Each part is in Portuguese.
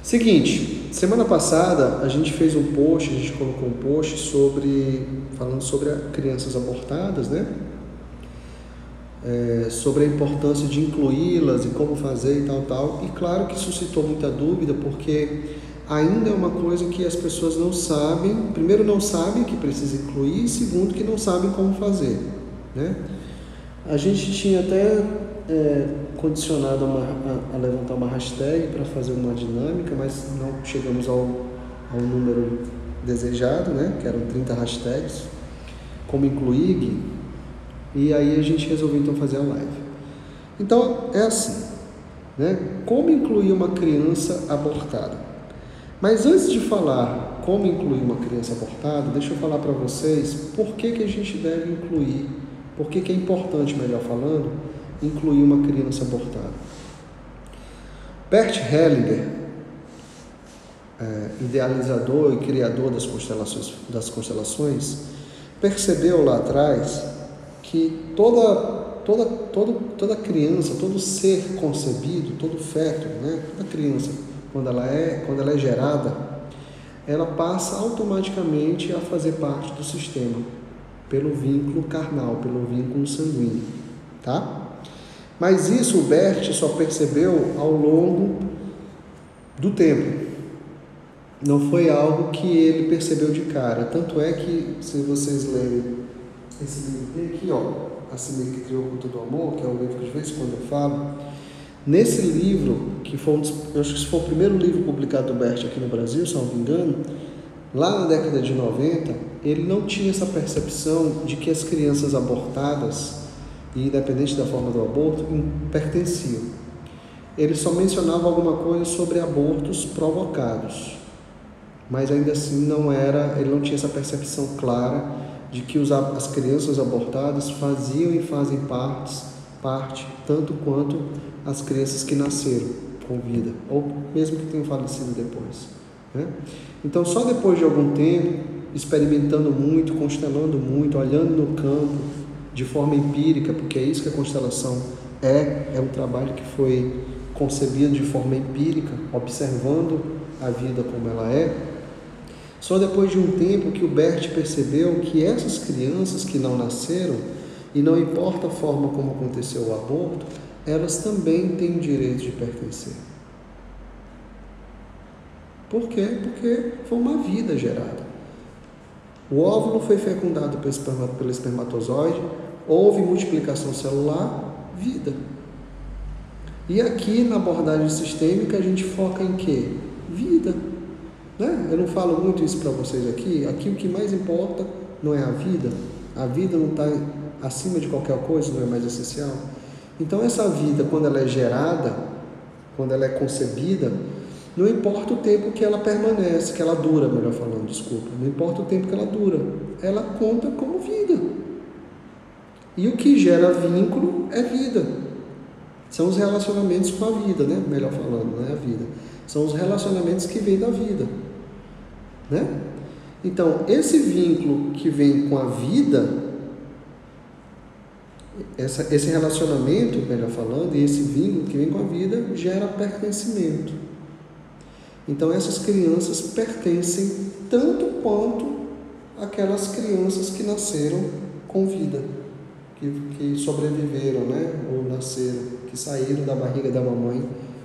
Seguinte, semana passada a gente fez um post, a gente colocou um post falando sobre crianças abortadas, né? Sobre a importância de incluí-las e como fazer e tal. E claro que suscitou muita dúvida, porque ainda é uma coisa que as pessoas não sabem. Primeiro, não sabem que precisa incluir, e segundo, que não sabem como fazer, né? A gente tinha até condicionado a levantar uma hashtag para fazer uma dinâmica, mas não chegamos ao número desejado, né? Que eram 30 hashtags, como incluir, Gui. E aí a gente resolveu então fazer a live. Então é assim, né? Como incluir uma criança abortada? Mas antes de falar como incluir uma criança abortada, deixa eu falar para vocês por que a gente deve incluir, por que é importante, melhor falando, incluir uma criança abortada. Bert Hellinger, idealizador e criador das constelações, percebeu lá atrás que toda criança, todo ser concebido, todo feto, né? Toda criança, quando ela é gerada, ela passa automaticamente a fazer parte do sistema, pelo vínculo carnal, pelo vínculo sanguíneo, tá? Mas isso o Bert só percebeu ao longo do tempo. Não foi algo que ele percebeu de cara. Tanto é que, se vocês lerem esse livro aqui, ó, Assim que Criou com Todo Amor, que é o livro que de vez em quando eu falo, nesse livro, que foi eu acho que foi o primeiro livro publicado do Bert aqui no Brasil, se não me engano, lá na década de 90, ele não tinha essa percepção de que as crianças abortadas, e independente da forma do aborto, pertenciam. Ele só mencionava alguma coisa sobre abortos provocados, mas ainda assim ele não tinha essa percepção clara de que as crianças abortadas faziam e fazem parte tanto quanto as crianças que nasceram com vida, ou mesmo que tenham falecido depois, né? Então, só depois de algum tempo, experimentando muito, constelando muito, olhando no campo de forma empírica, porque é isso que a constelação é um trabalho que foi concebido de forma empírica, observando a vida como ela é. Só depois de um tempo que o Bert percebeu que essas crianças que não nasceram, e não importa a forma como aconteceu o aborto, elas também têm o direito de pertencer. Por quê? Porque foi uma vida gerada. O óvulo foi fecundado pelo espermatozoide, houve multiplicação celular, vida. E aqui na abordagem sistêmica a gente foca em quê? Vida. Né? Eu não falo muito isso para vocês aqui. Aqui o que mais importa não é a vida não está acima de qualquer coisa, não é mais essencial. Então essa vida, quando ela é gerada, quando ela é concebida, não importa o tempo que ela permanece, que ela dura, melhor falando, desculpa, não importa o tempo que ela dura, ela conta como vida. E o que gera vínculo é vida. São os relacionamentos com a vida, né? Melhor falando, não é a vida. São os relacionamentos que vêm da vida, né? Então, esse vínculo que vem com a vida, esse relacionamento, melhor falando, e esse vínculo que vem com a vida, gera pertencimento. Então, essas crianças pertencem tanto quanto aquelas crianças que nasceram com vida, que sobreviveram, né? Ou nasceram, que saíram da barriga da mamãe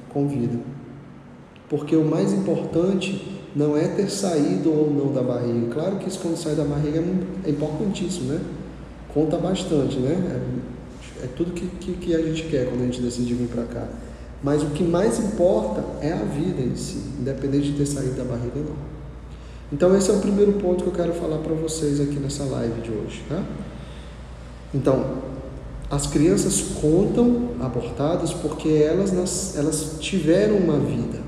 com vida. Porque o mais importante não é ter saído ou não da barriga. Claro que isso, quando sai da barriga, é importantíssimo, né? Conta bastante, né? É tudo que a gente quer quando a gente decide vir para cá. Mas o que mais importa é a vida em si, independente de ter saído da barriga ou não. Então esse é o primeiro ponto que eu quero falar para vocês aqui nessa live de hoje, tá? Então, as crianças contam abortadas porque elas tiveram uma vida,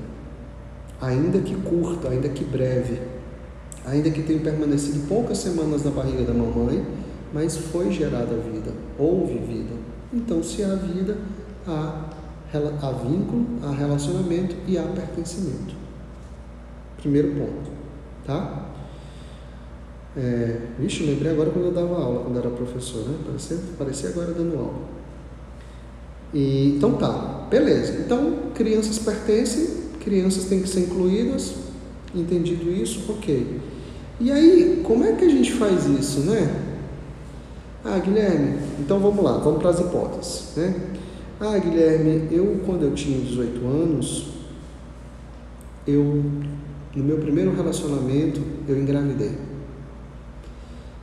ainda que curta, ainda que breve, ainda que tenham permanecido poucas semanas na barriga da mamãe, mas foi gerada a vida, houve vida. Então, se há vida, há vínculo, há relacionamento e há pertencimento. Primeiro ponto, tá? Lembrei agora quando eu dava aula, quando era professor, né? Parecia agora dando aula. Então tá, beleza. Então, crianças pertencem, crianças têm que ser incluídas, entendido isso, ok. E aí, como é que a gente faz isso, né? Guilherme, então vamos lá, vamos para as hipóteses, né? Guilherme, quando eu tinha 18 anos, no meu primeiro relacionamento, eu engravidei.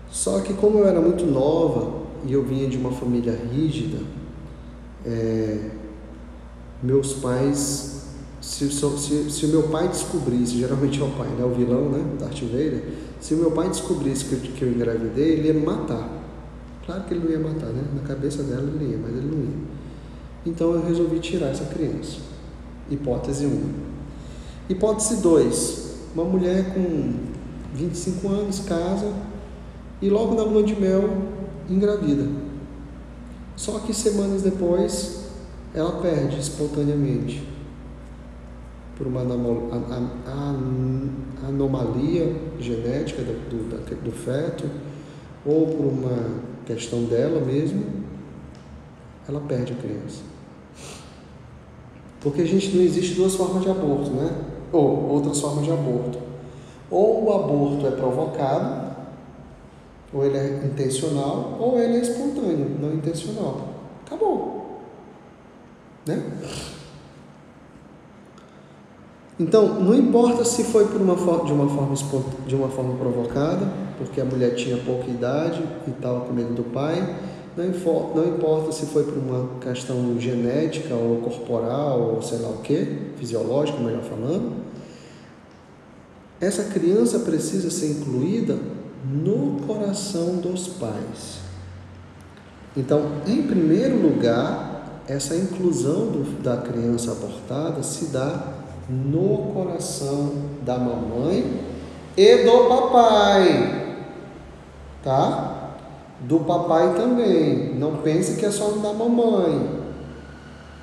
Só que como eu era muito nova e eu vinha de uma família rígida, meus pais, se o meu pai descobrisse, geralmente é o pai, né, o vilão, né, Darth Vader, se o meu pai descobrisse que eu engravidei, ele ia me matar. Claro que ele não ia matar, né, na cabeça dela ele ia, mas ele não ia. Então eu resolvi tirar essa criança. Hipótese 1. Hipótese 2. Uma mulher com 25 anos, casa, e logo na lua de mel, engravida. Só que semanas depois, ela perde espontaneamente. Por uma anomalia genética do feto, ou por uma questão dela mesma, ela perde a criança. Porque não existe duas formas de aborto, né? Ou outras formas de aborto. Ou o aborto é provocado, ou ele é intencional, ou ele é espontâneo, não intencional. Acabou. Né? Então, não importa se foi de uma forma provocada, porque a mulher tinha pouca idade e estava com medo do pai. Não importa se foi por uma questão genética ou corporal, ou sei lá o que, fisiológica, melhor falando. Essa criança precisa ser incluída no coração dos pais. Então, em primeiro lugar, essa inclusão da criança abortada se dá no coração da mamãe e do papai, tá? Do papai também. Não pense que é só da mamãe.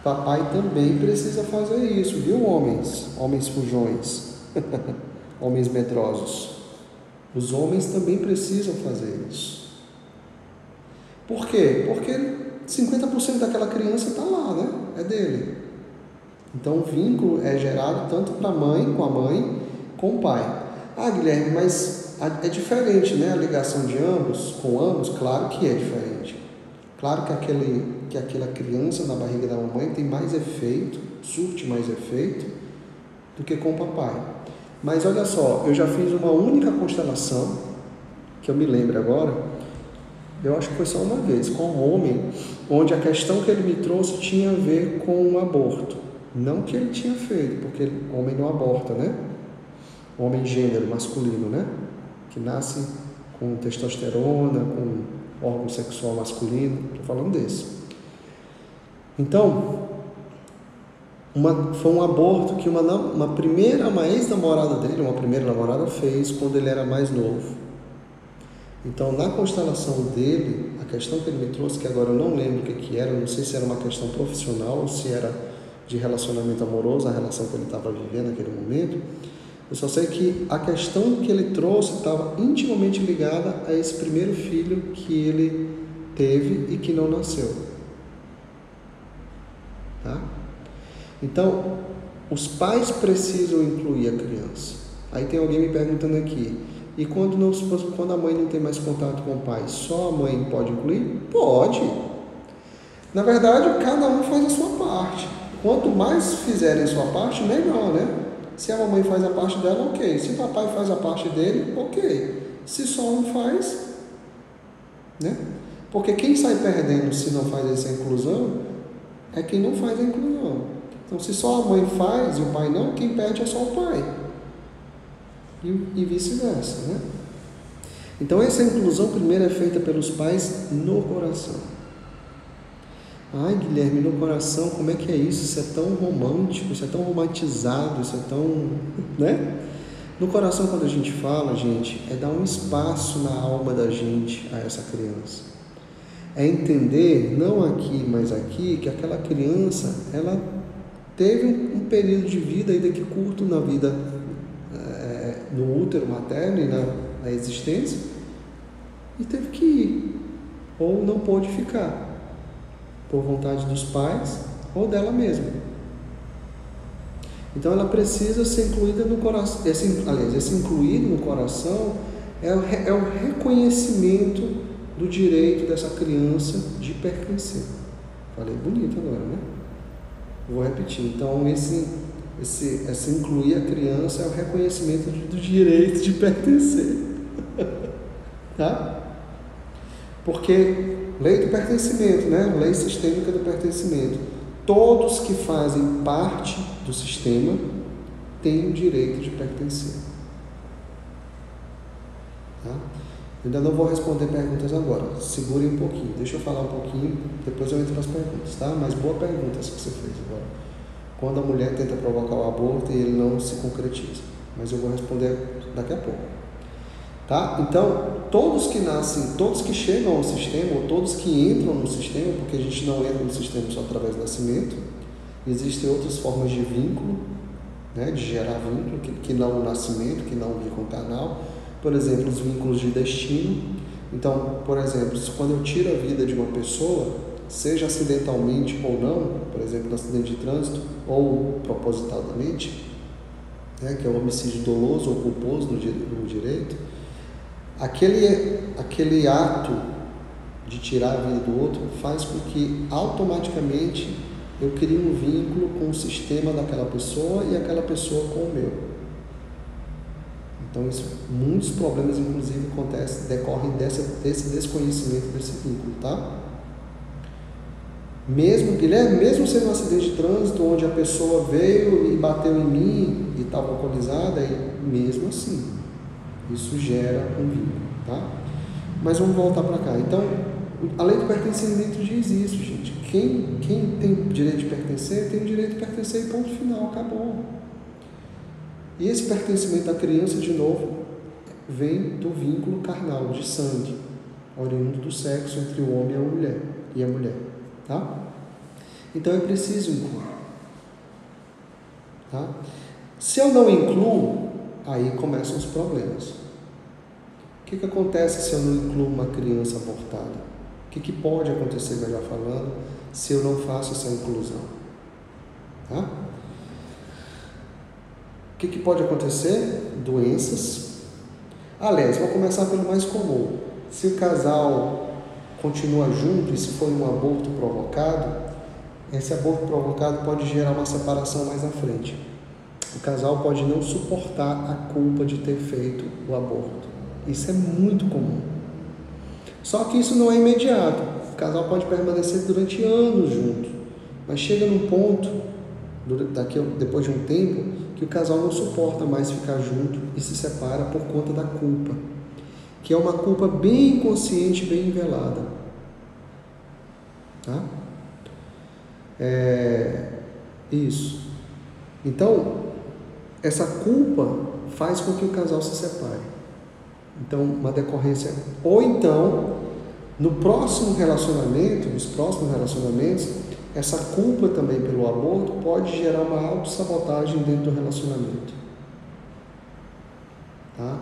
Papai também precisa fazer isso, viu, homens? Homens fujões. Homens medrosos. Os homens também precisam fazer isso. Por quê? Porque 50% daquela criança está lá, né? É dele. Então o vínculo é gerado tanto para a mãe, com a mãe, com o pai. Guilherme, mas é diferente, né? A ligação de ambos, com ambos, claro que é diferente. Claro que aquela criança na barriga da mamãe tem mais efeito, surte mais efeito, do que com o papai. Mas olha só, eu já fiz uma única constelação, que eu me lembro agora, eu acho que foi só uma vez, com um homem, onde a questão que ele me trouxe tinha a ver com o aborto. Não que ele tinha feito, porque o homem não aborta, né? O homem gênero, masculino, né? Que nasce com testosterona, com órgão sexual masculino, estou falando desse. Então, foi um aborto que uma ex-namorada dele, uma primeira namorada, fez quando ele era mais novo. Então, na constelação dele, a questão que ele me trouxe, que agora eu não lembro o que era, não sei se era uma questão profissional ou se era de relacionamento amoroso, a relação que ele estava vivendo naquele momento, eu só sei que a questão que ele trouxe estava intimamente ligada a esse primeiro filho que ele teve e que não nasceu. Tá? Então, os pais precisam incluir a criança. Aí tem alguém me perguntando aqui, e quando a mãe não tem mais contato com o pai, só a mãe pode incluir? Pode. Na verdade, cada um faz a sua parte. Quanto mais fizerem a sua parte, melhor, né? Se a mamãe faz a parte dela, ok. Se o papai faz a parte dele, ok. Se só um faz, né? Porque quem sai perdendo se não faz essa inclusão é quem não faz a inclusão. Então, se só a mãe faz e o pai não, quem perde é só o pai. E vice-versa, né? Então, essa inclusão primeiro é feita pelos pais no coração. Guilherme, no coração, como é que é isso? Isso é tão romântico, isso é tão romantizado, isso é tão... né? No coração, quando a gente fala, gente, é dar um espaço na alma da gente a essa criança. É entender, não aqui, mas aqui, que aquela criança, ela teve um período de vida ainda que curto na vida, no útero materno e na existência, e teve que ir, ou não pôde ficar, por vontade dos pais ou dela mesma. Então ela precisa ser incluída no coração. Esse incluído no coração é o reconhecimento do direito dessa criança de pertencer. Falei bonito agora, né? Vou repetir. Então esse incluir a criança é o reconhecimento do direito de pertencer. Tá? Porque lei do pertencimento, né? Lei sistêmica do pertencimento. Todos que fazem parte do sistema têm o direito de pertencer. Tá? Ainda não vou responder perguntas agora. Segurem um pouquinho. Deixa eu falar um pouquinho, depois eu entro nas perguntas, tá? Mas boa pergunta essa que você fez agora. Quando a mulher tenta provocar o aborto e ele não se concretiza. Mas eu vou responder daqui a pouco. Tá? Então, todos que nascem, todos que chegam ao sistema, ou todos que entram no sistema, porque a gente não entra no sistema só através do nascimento, existem outras formas de vínculo, né, de gerar vínculo, que não o nascimento, que não o vínculo carnal. Por exemplo, os vínculos de destino. Então, por exemplo, quando eu tiro a vida de uma pessoa, seja acidentalmente ou não, por exemplo, no acidente de trânsito, ou propositadamente, né, que é o homicídio doloso ou culposo no direito, aquele ato de tirar a vida do outro faz com que automaticamente eu crie um vínculo com o sistema daquela pessoa e aquela pessoa com o meu. Então muitos problemas inclusive decorrem desse desconhecimento desse vínculo, tá? Mesmo sendo um acidente de trânsito onde a pessoa veio e bateu em mim e estava alcoolizada, e mesmo assim isso gera um vínculo, tá? Mas vamos voltar para cá. Então, a lei do pertencimento diz isso, gente. Quem tem direito de pertencer, tem o direito de pertencer e ponto final, acabou. E esse pertencimento da criança, de novo, vem do vínculo carnal, de sangue, oriundo do sexo entre o homem e a mulher, tá? Então, é preciso incluir. Tá? Se eu não incluo, aí começam os problemas. O que acontece se eu não incluo uma criança abortada? O que pode acontecer, melhor falando, se eu não faço essa inclusão? Tá? O que pode acontecer? Doenças. Aliás, vou começar pelo mais comum. Se o casal continua junto e se for um aborto provocado, esse aborto provocado pode gerar uma separação mais à frente. O casal pode não suportar a culpa de ter feito o aborto. Isso é muito comum. Só que isso não é imediato. O casal pode permanecer durante anos junto, mas chega num ponto, depois de um tempo, que o casal não suporta mais ficar junto e se separa por conta da culpa, que é uma culpa bem consciente, bem velada. Tá? Isso. Então, essa culpa faz com que o casal se separe. Então, uma decorrência. Ou então, nos próximos relacionamentos, essa culpa também pelo aborto pode gerar uma autossabotagem dentro do relacionamento. Tá?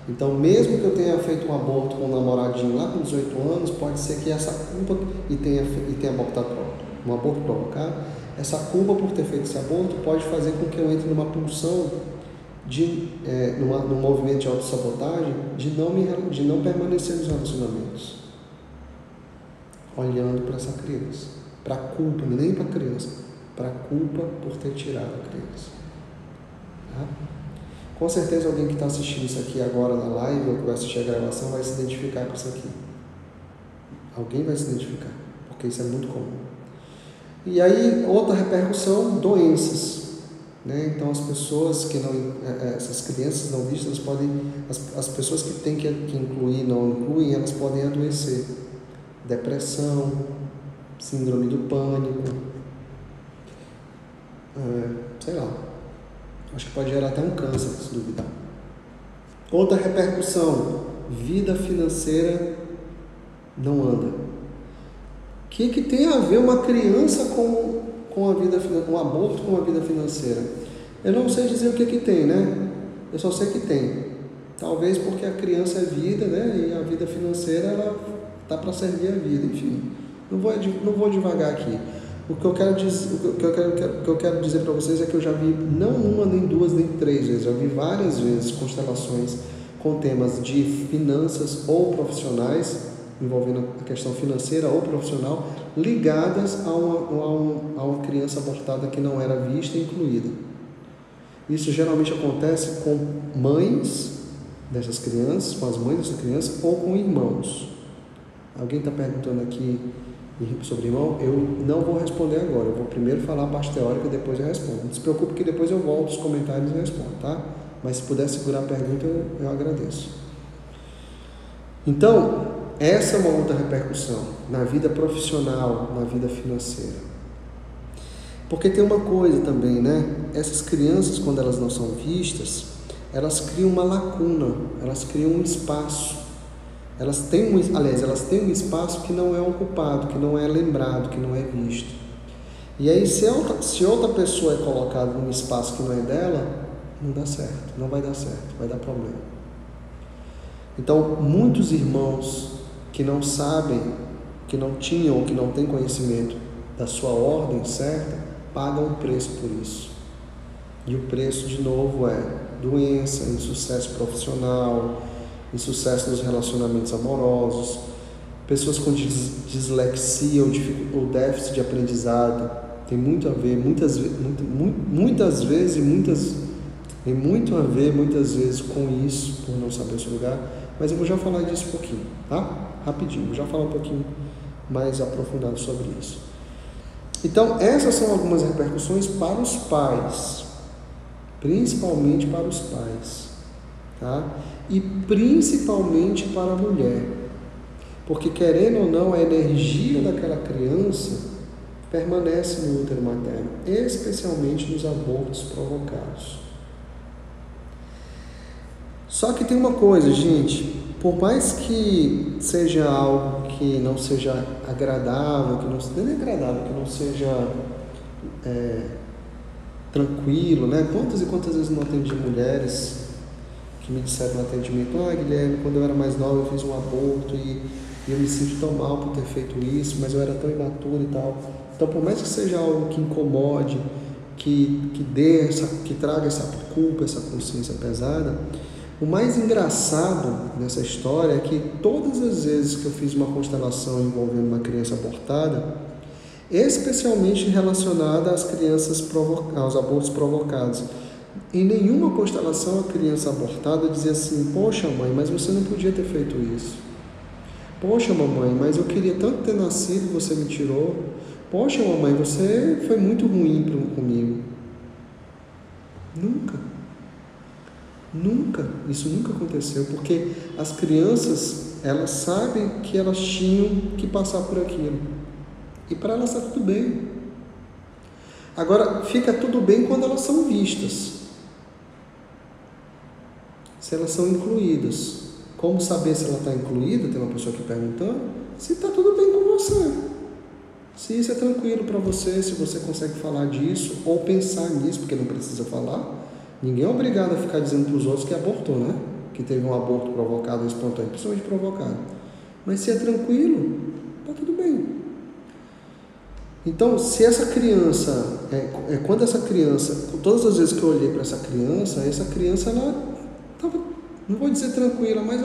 Então, mesmo que eu tenha feito um aborto com um namoradinho lá com 18 anos, pode ser que essa culpa, e tenha abortado um aborto provocado, essa culpa por ter feito esse aborto pode fazer com que eu entre numa pulsão num movimento de autossabotagem de não permanecer nos relacionamentos, olhando para essa criança, para a culpa, nem para a criança, para a culpa por ter tirado a criança. Tá? Com certeza alguém que está assistindo isso aqui agora na live ou que vai assistir a gravação vai se identificar com isso aqui. Alguém vai se identificar, porque isso é muito comum. E aí, outra repercussão, doenças. Né? Então, as pessoas que não, essas crianças não vistas, as pessoas que têm que incluir, não incluem, elas podem adoecer. Depressão, síndrome do pânico, sei lá, acho que pode gerar até um câncer, se duvidar. Outra repercussão, vida financeira não anda. O que tem a ver uma criança com a vida, um aborto com a vida financeira? Eu não sei dizer o que tem, né? Eu só sei que tem. Talvez porque a criança é vida, né? E a vida financeira, ela tá para servir a vida, enfim. Não vou devagar aqui. O que eu quero dizer para vocês é que eu já vi não uma, nem duas, nem três vezes, eu vi várias vezes constelações com temas de finanças ou profissionais, envolvendo a questão financeira ou profissional, ligadas a uma criança abortada que não era vista e incluída. Isso geralmente acontece com mães dessas crianças, com as mães dessa criança ou com irmãos. Alguém está perguntando aqui sobre irmão? Eu não vou responder agora, eu vou primeiro falar a parte teórica e depois eu respondo. Não se preocupe que depois eu volto os comentários e respondo, tá? Mas se puder segurar a pergunta, eu agradeço. Então, essa é uma outra repercussão na vida profissional, na vida financeira. Porque tem uma coisa também, né? Essas crianças, quando elas não são vistas, elas criam uma lacuna, elas criam um espaço. Elas têm um espaço que não é ocupado, que não é lembrado, que não é visto. E aí, se outra pessoa é colocada num espaço que não é dela, não dá certo, não vai dar certo, vai dar problema. Então, muitos irmãos que não sabem, que não tinham ou que não têm conhecimento da sua ordem certa, pagam o preço por isso. E o preço, de novo, é doença, insucesso profissional, insucesso nos relacionamentos amorosos, pessoas com dislexia ou déficit de aprendizado, tem muito a ver, muitas vezes com isso, por não saber o seu lugar, mas eu vou já falar disso um pouquinho, tá? Rapidinho, vou já falar um pouquinho mais aprofundado sobre isso. Então, essas são algumas repercussões para os pais, principalmente para os pais, tá? E principalmente para a mulher, porque querendo ou não, a energia daquela criança permanece no útero materno, especialmente nos abortos provocados. Só que tem uma coisa, gente, por mais que seja algo que não seja agradável, que não seja tranquilo, né? Quantas e quantas vezes não atendi mulheres que me disseram no atendimento: Guilherme, quando eu era mais nova eu fiz um aborto e eu me sinto tão mal por ter feito isso, mas eu era tão imaturo e tal. Então, por mais que seja algo que incomode, que traga essa culpa, essa consciência pesada, o mais engraçado nessa história é que todas as vezes que eu fiz uma constelação envolvendo uma criança abortada, especialmente relacionada aos abortos provocados, em nenhuma constelação a criança abortada dizia assim: poxa mãe, mas você não podia ter feito isso. Poxa mamãe, mas eu queria tanto ter nascido e você me tirou. Poxa mamãe, você foi muito ruim comigo. Isso nunca aconteceu, porque as crianças, elas sabem que elas tinham que passar por aquilo. E para elas está tudo bem. Agora, fica tudo bem quando elas são vistas. Se elas são incluídas. Como saber se ela está incluída? Tem uma pessoa aqui perguntando. Se está tudo bem com você. Se isso é tranquilo para você, se você consegue falar disso ou pensar nisso, porque não precisa falar. Ninguém é obrigado a ficar dizendo para os outros que abortou, né? Que teve um aborto provocado, espontâneo, principalmente provocado. Mas se é tranquilo, está tudo bem. Então, se essa criança, quando essa criança, todas as vezes que eu olhei para essa criança, ela estava, não vou dizer tranquila, mas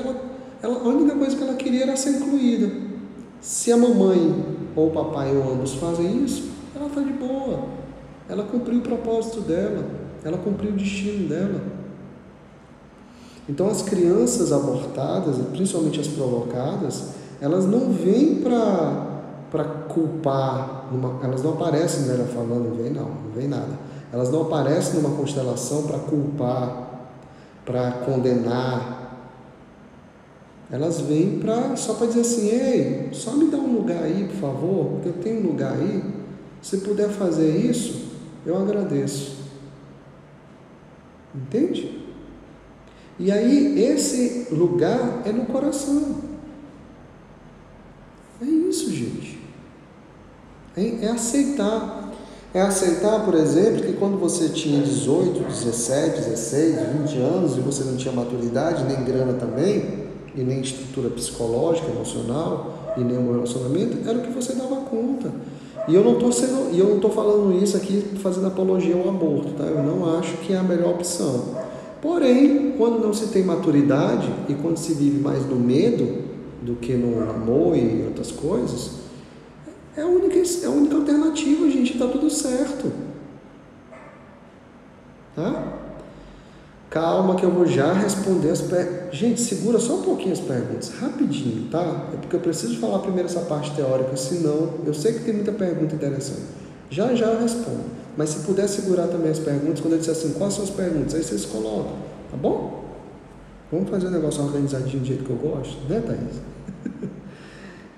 a única coisa que ela queria era ser incluída. Se a mamãe ou o papai ou ambos fazem isso, ela está de boa. Ela cumpriu o propósito dela, ela cumpriu o destino dela. Então, as crianças abortadas, principalmente as provocadas, elas não vêm para culpar, elas não aparecem, né, falando, não vem nada. Elas não aparecem numa constelação para culpar, para condenar. Elas vêm só para dizer assim: ei, só me dá um lugar aí, por favor, porque eu tenho um lugar aí. Se puder fazer isso, eu agradeço. Entende? E aí, esse lugar é no coração. É isso, gente. É aceitar. É aceitar, por exemplo, que quando você tinha 18, 17, 16, 20 anos e você não tinha maturidade, nem grana também, e nem estrutura psicológica, emocional, e nem um relacionamento, era o que você dava conta. E eu não estou falando isso aqui fazendo apologia ao aborto, tá? Eu não acho que é a melhor opção. Porém, quando não se tem maturidade e quando se vive mais no medo do que no amor e outras coisas, é a única alternativa, gente, está tudo certo. Tá? Calma que eu vou já responder as perguntas. Gente, segura só um pouquinho as perguntas, rapidinho, tá? É porque eu preciso falar primeiro essa parte teórica, senão eu sei que tem muita pergunta interessante. Já eu respondo. Mas se puder segurar também as perguntas, quando eu disser assim, quais são as perguntas? Aí vocês colocam, tá bom? Vamos fazer um negócio organizadinho do jeito que eu gosto, né, Thaís?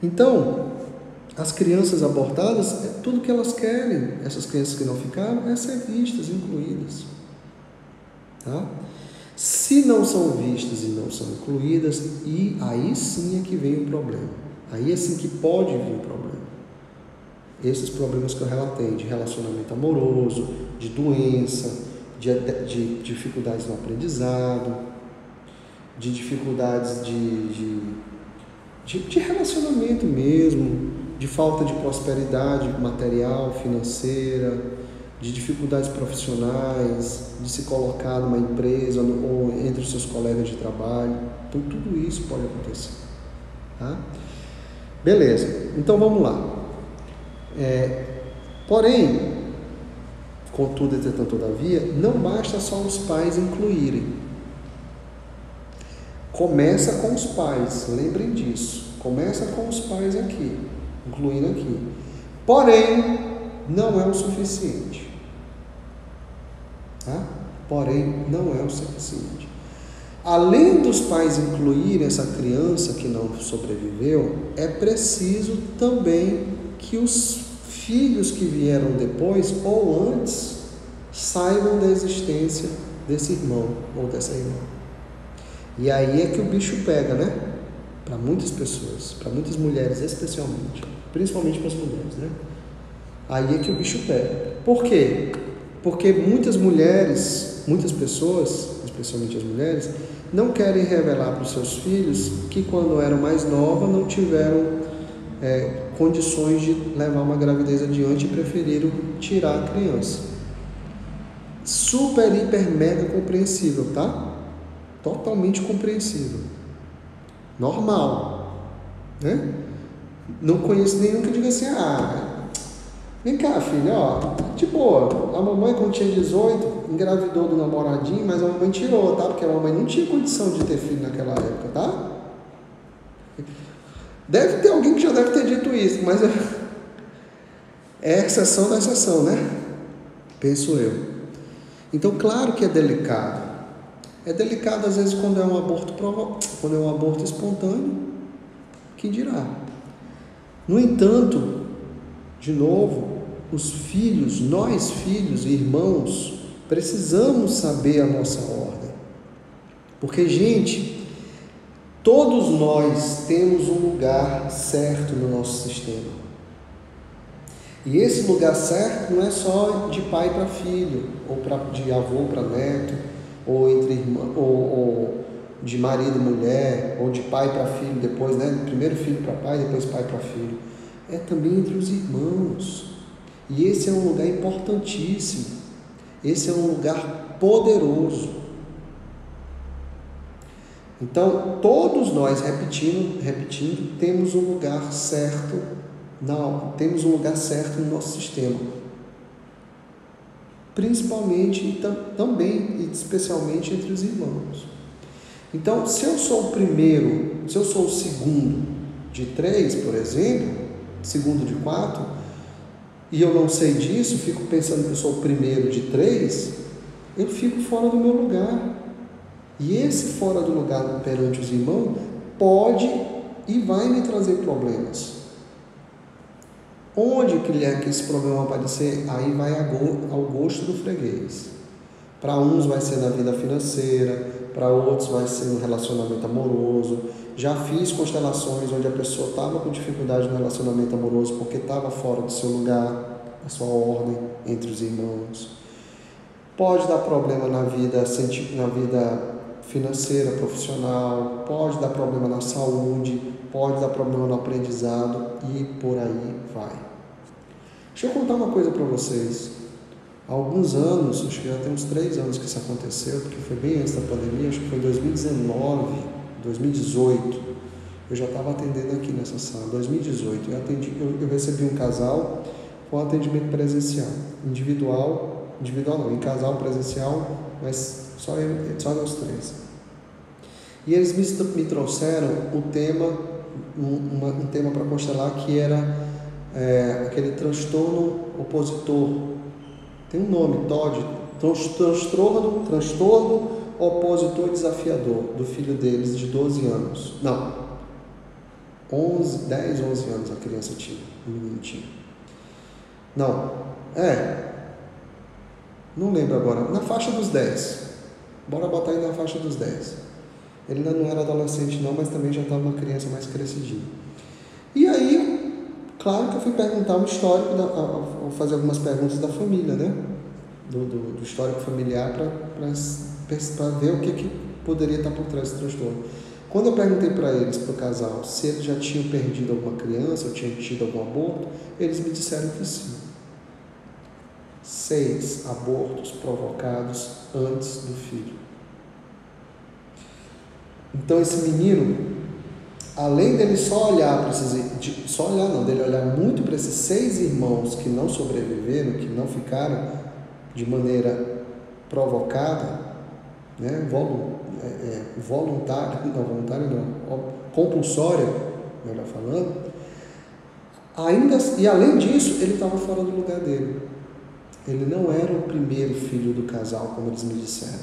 Então, as crianças abortadas, tudo que elas querem, essas crianças que não ficaram, é ser vistas, incluídas. Tá? Se não são vistas e não são incluídas, e aí sim é que vem o problema. Aí é sim que pode vir o problema. Esses problemas que eu relatei, de relacionamento amoroso, de doença, de dificuldades no aprendizado, de dificuldades de relacionamento mesmo, de falta de prosperidade material, financeira, de dificuldades profissionais, de se colocar numa empresa ou entre os seus colegas de trabalho. Então, tudo isso pode acontecer. Tá? Beleza, então vamos lá. Porém, contudo, entretanto, todavia, não basta só os pais incluírem. Começa com os pais, lembrem disso. Começa com os pais aqui, incluindo aqui. Porém, não é o suficiente. Tá? Porém, não é o suficiente. Além dos pais incluírem essa criança que não sobreviveu, é preciso também que os filhos que vieram depois ou antes saibam da existência desse irmão ou dessa irmã. E aí é que o bicho pega, né? Para muitas pessoas, para muitas mulheres especialmente, principalmente para as mulheres, né? Aí é que o bicho pega. Por quê? Porque muitas mulheres, muitas pessoas, especialmente as mulheres, não querem revelar para os seus filhos que quando eram mais novas não tiveram condições de levar uma gravidez adiante e preferiram tirar a criança. Super, hiper, mega compreensível, tá? Totalmente compreensível. Normal, né? Não conheço nenhum que diga assim, vem cá, filha, ó, de boa, a mamãe quando tinha 18, engravidou do namoradinho, mas a mamãe tirou, tá? Porque a mamãe não tinha condição de ter filho naquela época, tá? Deve ter alguém que já deve ter dito isso, mas é exceção da exceção, né? Penso eu. Então, claro que é delicado. É delicado às vezes quando é um aborto espontâneo, que dirá. No entanto, de novo, os filhos, nós filhos e irmãos, precisamos saber a nossa ordem. Porque, gente, todos nós temos um lugar certo no nosso sistema. E esse lugar certo não é só de pai para filho, ou de avô para neto, ou entre irmã, ou de marido e mulher, ou de pai para filho, depois, né? Primeiro filho para pai, depois pai para filho. É também entre os irmãos. E esse é um lugar importantíssimo. Esse é um lugar poderoso. Então, todos nós, repetindo, temos um lugar certo. Temos um lugar certo no nosso sistema. Principalmente e também e especialmente entre os irmãos. Então, se eu sou o segundo de 3, por exemplo, segundo de 4, e eu não sei disso, fico pensando que eu sou o primeiro de 3, eu fico fora do meu lugar. E esse fora do lugar perante os irmãos pode e vai me trazer problemas. Onde que esse problema vai aparecer? Aí vai ao gosto do freguês. Para uns vai ser na vida financeira, para outros vai ser no relacionamento amoroso. Já fiz constelações onde a pessoa estava com dificuldade no relacionamento amoroso porque estava fora do seu lugar, da sua ordem entre os irmãos. Pode dar problema na vida financeira, profissional, pode dar problema na saúde, pode dar problema no aprendizado e por aí vai. Deixa eu contar uma coisa para vocês. Há alguns anos, acho que já tem uns 3 anos que isso aconteceu, porque foi bem antes da pandemia, acho que foi em 2019, 2018. Eu já estava atendendo aqui nessa sala, 2018. Eu recebi um casal com atendimento presencial, individual não, em casal presencial, mas só nós 3. E eles me trouxeram o tema, um tema para constelar que era aquele transtorno opositor. Tem um nome, TOD, transtorno opositor desafiador, do filho deles de 12 anos. Não, 10, 11 anos a criança tinha, o menino tinha. Não lembro agora, na faixa dos 10. Bora botar aí na faixa dos 10. Ele ainda não era adolescente não, mas também já estava uma criança mais crescidinha. E aí, claro que eu fui perguntar o histórico, fazer algumas perguntas da família, né? Do histórico familiar para ver o que poderia estar por trás desse transtorno. Quando eu perguntei para eles, para o casal, se eles já tinham perdido alguma criança ou tinham tido algum aborto, eles me disseram que sim. 6 abortos provocados antes do filho. Então esse menino, além dele dele olhar muito para esses 6 irmãos que não sobreviveram, que não ficaram de maneira provocada, né, compulsória, melhor falando, e além disso, ele estava fora do lugar dele. Ele não era o primeiro filho do casal, como eles me disseram.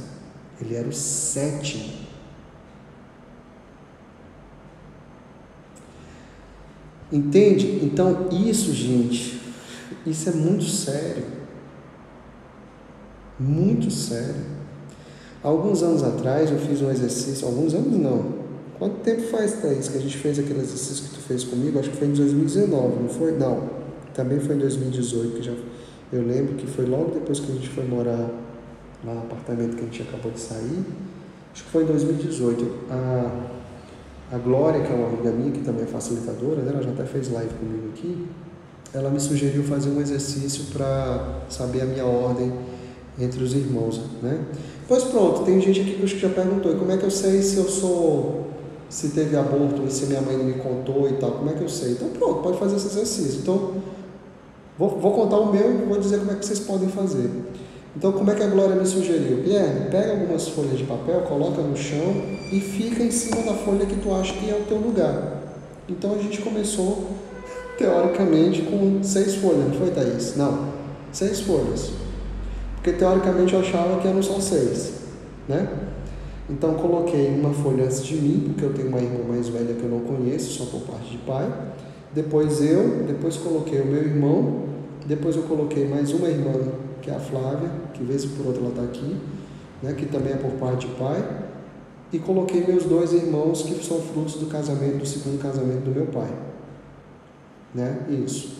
Ele era o 7º. Entende? Então, isso, gente, isso é muito sério. Muito sério. Alguns anos atrás eu fiz um exercício, alguns anos não. Quanto tempo faz, Thaís, que a gente fez aquele exercício que tu fez comigo? Acho que foi em 2019, não foi? Não, também foi em 2018, que eu lembro que foi logo depois que a gente foi morar lá no apartamento que a gente acabou de sair. Acho que foi em 2018. A Glória, que é uma amiga minha, que também é facilitadora, né? Ela já até fez live comigo aqui, ela me sugeriu fazer um exercício para saber a minha ordem entre os irmãos, né? Pois pronto, tem gente aqui que já perguntou, e como é que eu sei se teve aborto, e se minha mãe não me contou e tal, como é que eu sei? Então pronto, pode fazer esse exercício. Então, vou contar o meu e vou dizer como é que vocês podem fazer. Então, como é que a Glória me sugeriu? Guilherme, pega algumas folhas de papel, coloca no chão e fica em cima da folha que tu acha que é o teu lugar. Então, a gente começou, teoricamente, com 6 folhas, não foi, Thaís? Não, 6 folhas. Porque, teoricamente, eu achava que eram só 6, né? Então, coloquei uma folha antes de mim, porque eu tenho uma irmã mais velha que eu não conheço, só por parte de pai. Depois coloquei o meu irmão, depois eu coloquei mais uma irmã, que é a Flávia, que vez por outra ela está aqui, né, que também é por parte de pai, e coloquei meus 2 irmãos que são frutos do segundo casamento do meu pai, né, isso.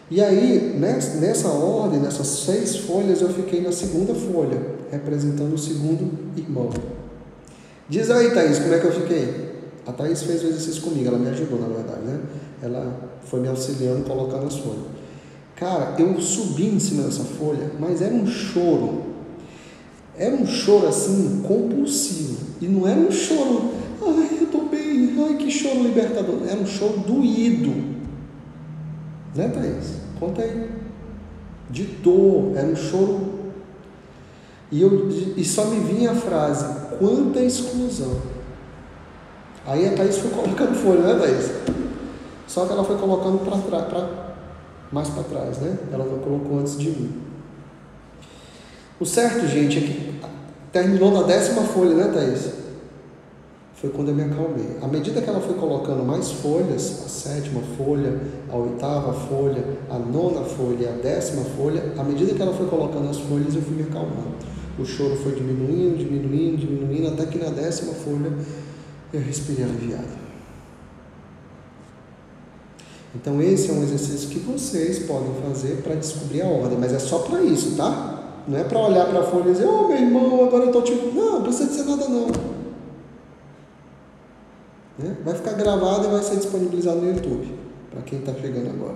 E aí, nessa ordem, nessas 6 folhas, eu fiquei na segunda folha, representando o segundo irmão. Diz aí, Thaís, como é que eu fiquei? A Thaís fez o exercício comigo, ela me ajudou, na verdade, né? Ela foi me auxiliando, colocando as folhas. Cara, eu subi em cima dessa folha, mas era um choro. Era um choro, assim, compulsivo. E não era um choro, ai, eu tô bem, ai, que choro libertador. Era um choro doído. Né, Thaís? Conta aí. De dor, era um choro. E só me vinha a frase, quanta exclusão. Aí a Thaís foi colocando folha, né, Thaís? Só que ela foi colocando mais para trás, né? Ela não colocou antes de mim. O certo, gente, é que terminou na 10ª folha, né, Thaís? Foi quando eu me acalmei. À medida que ela foi colocando mais folhas, a 7ª folha, a 8ª folha, a 9ª folha, a 10ª folha, à medida que ela foi colocando as folhas, eu fui me acalmando. O choro foi diminuindo, até que na 10ª folha eu respirei aliviado. Então esse é um exercício que vocês podem fazer para descobrir a ordem, mas é só para isso, tá? Não é para olhar para a folha e dizer, oh, meu irmão, agora eu estou tipo... Não, não precisa dizer nada não. Né? Vai ficar gravado e vai ser disponibilizado no YouTube, para quem está chegando agora.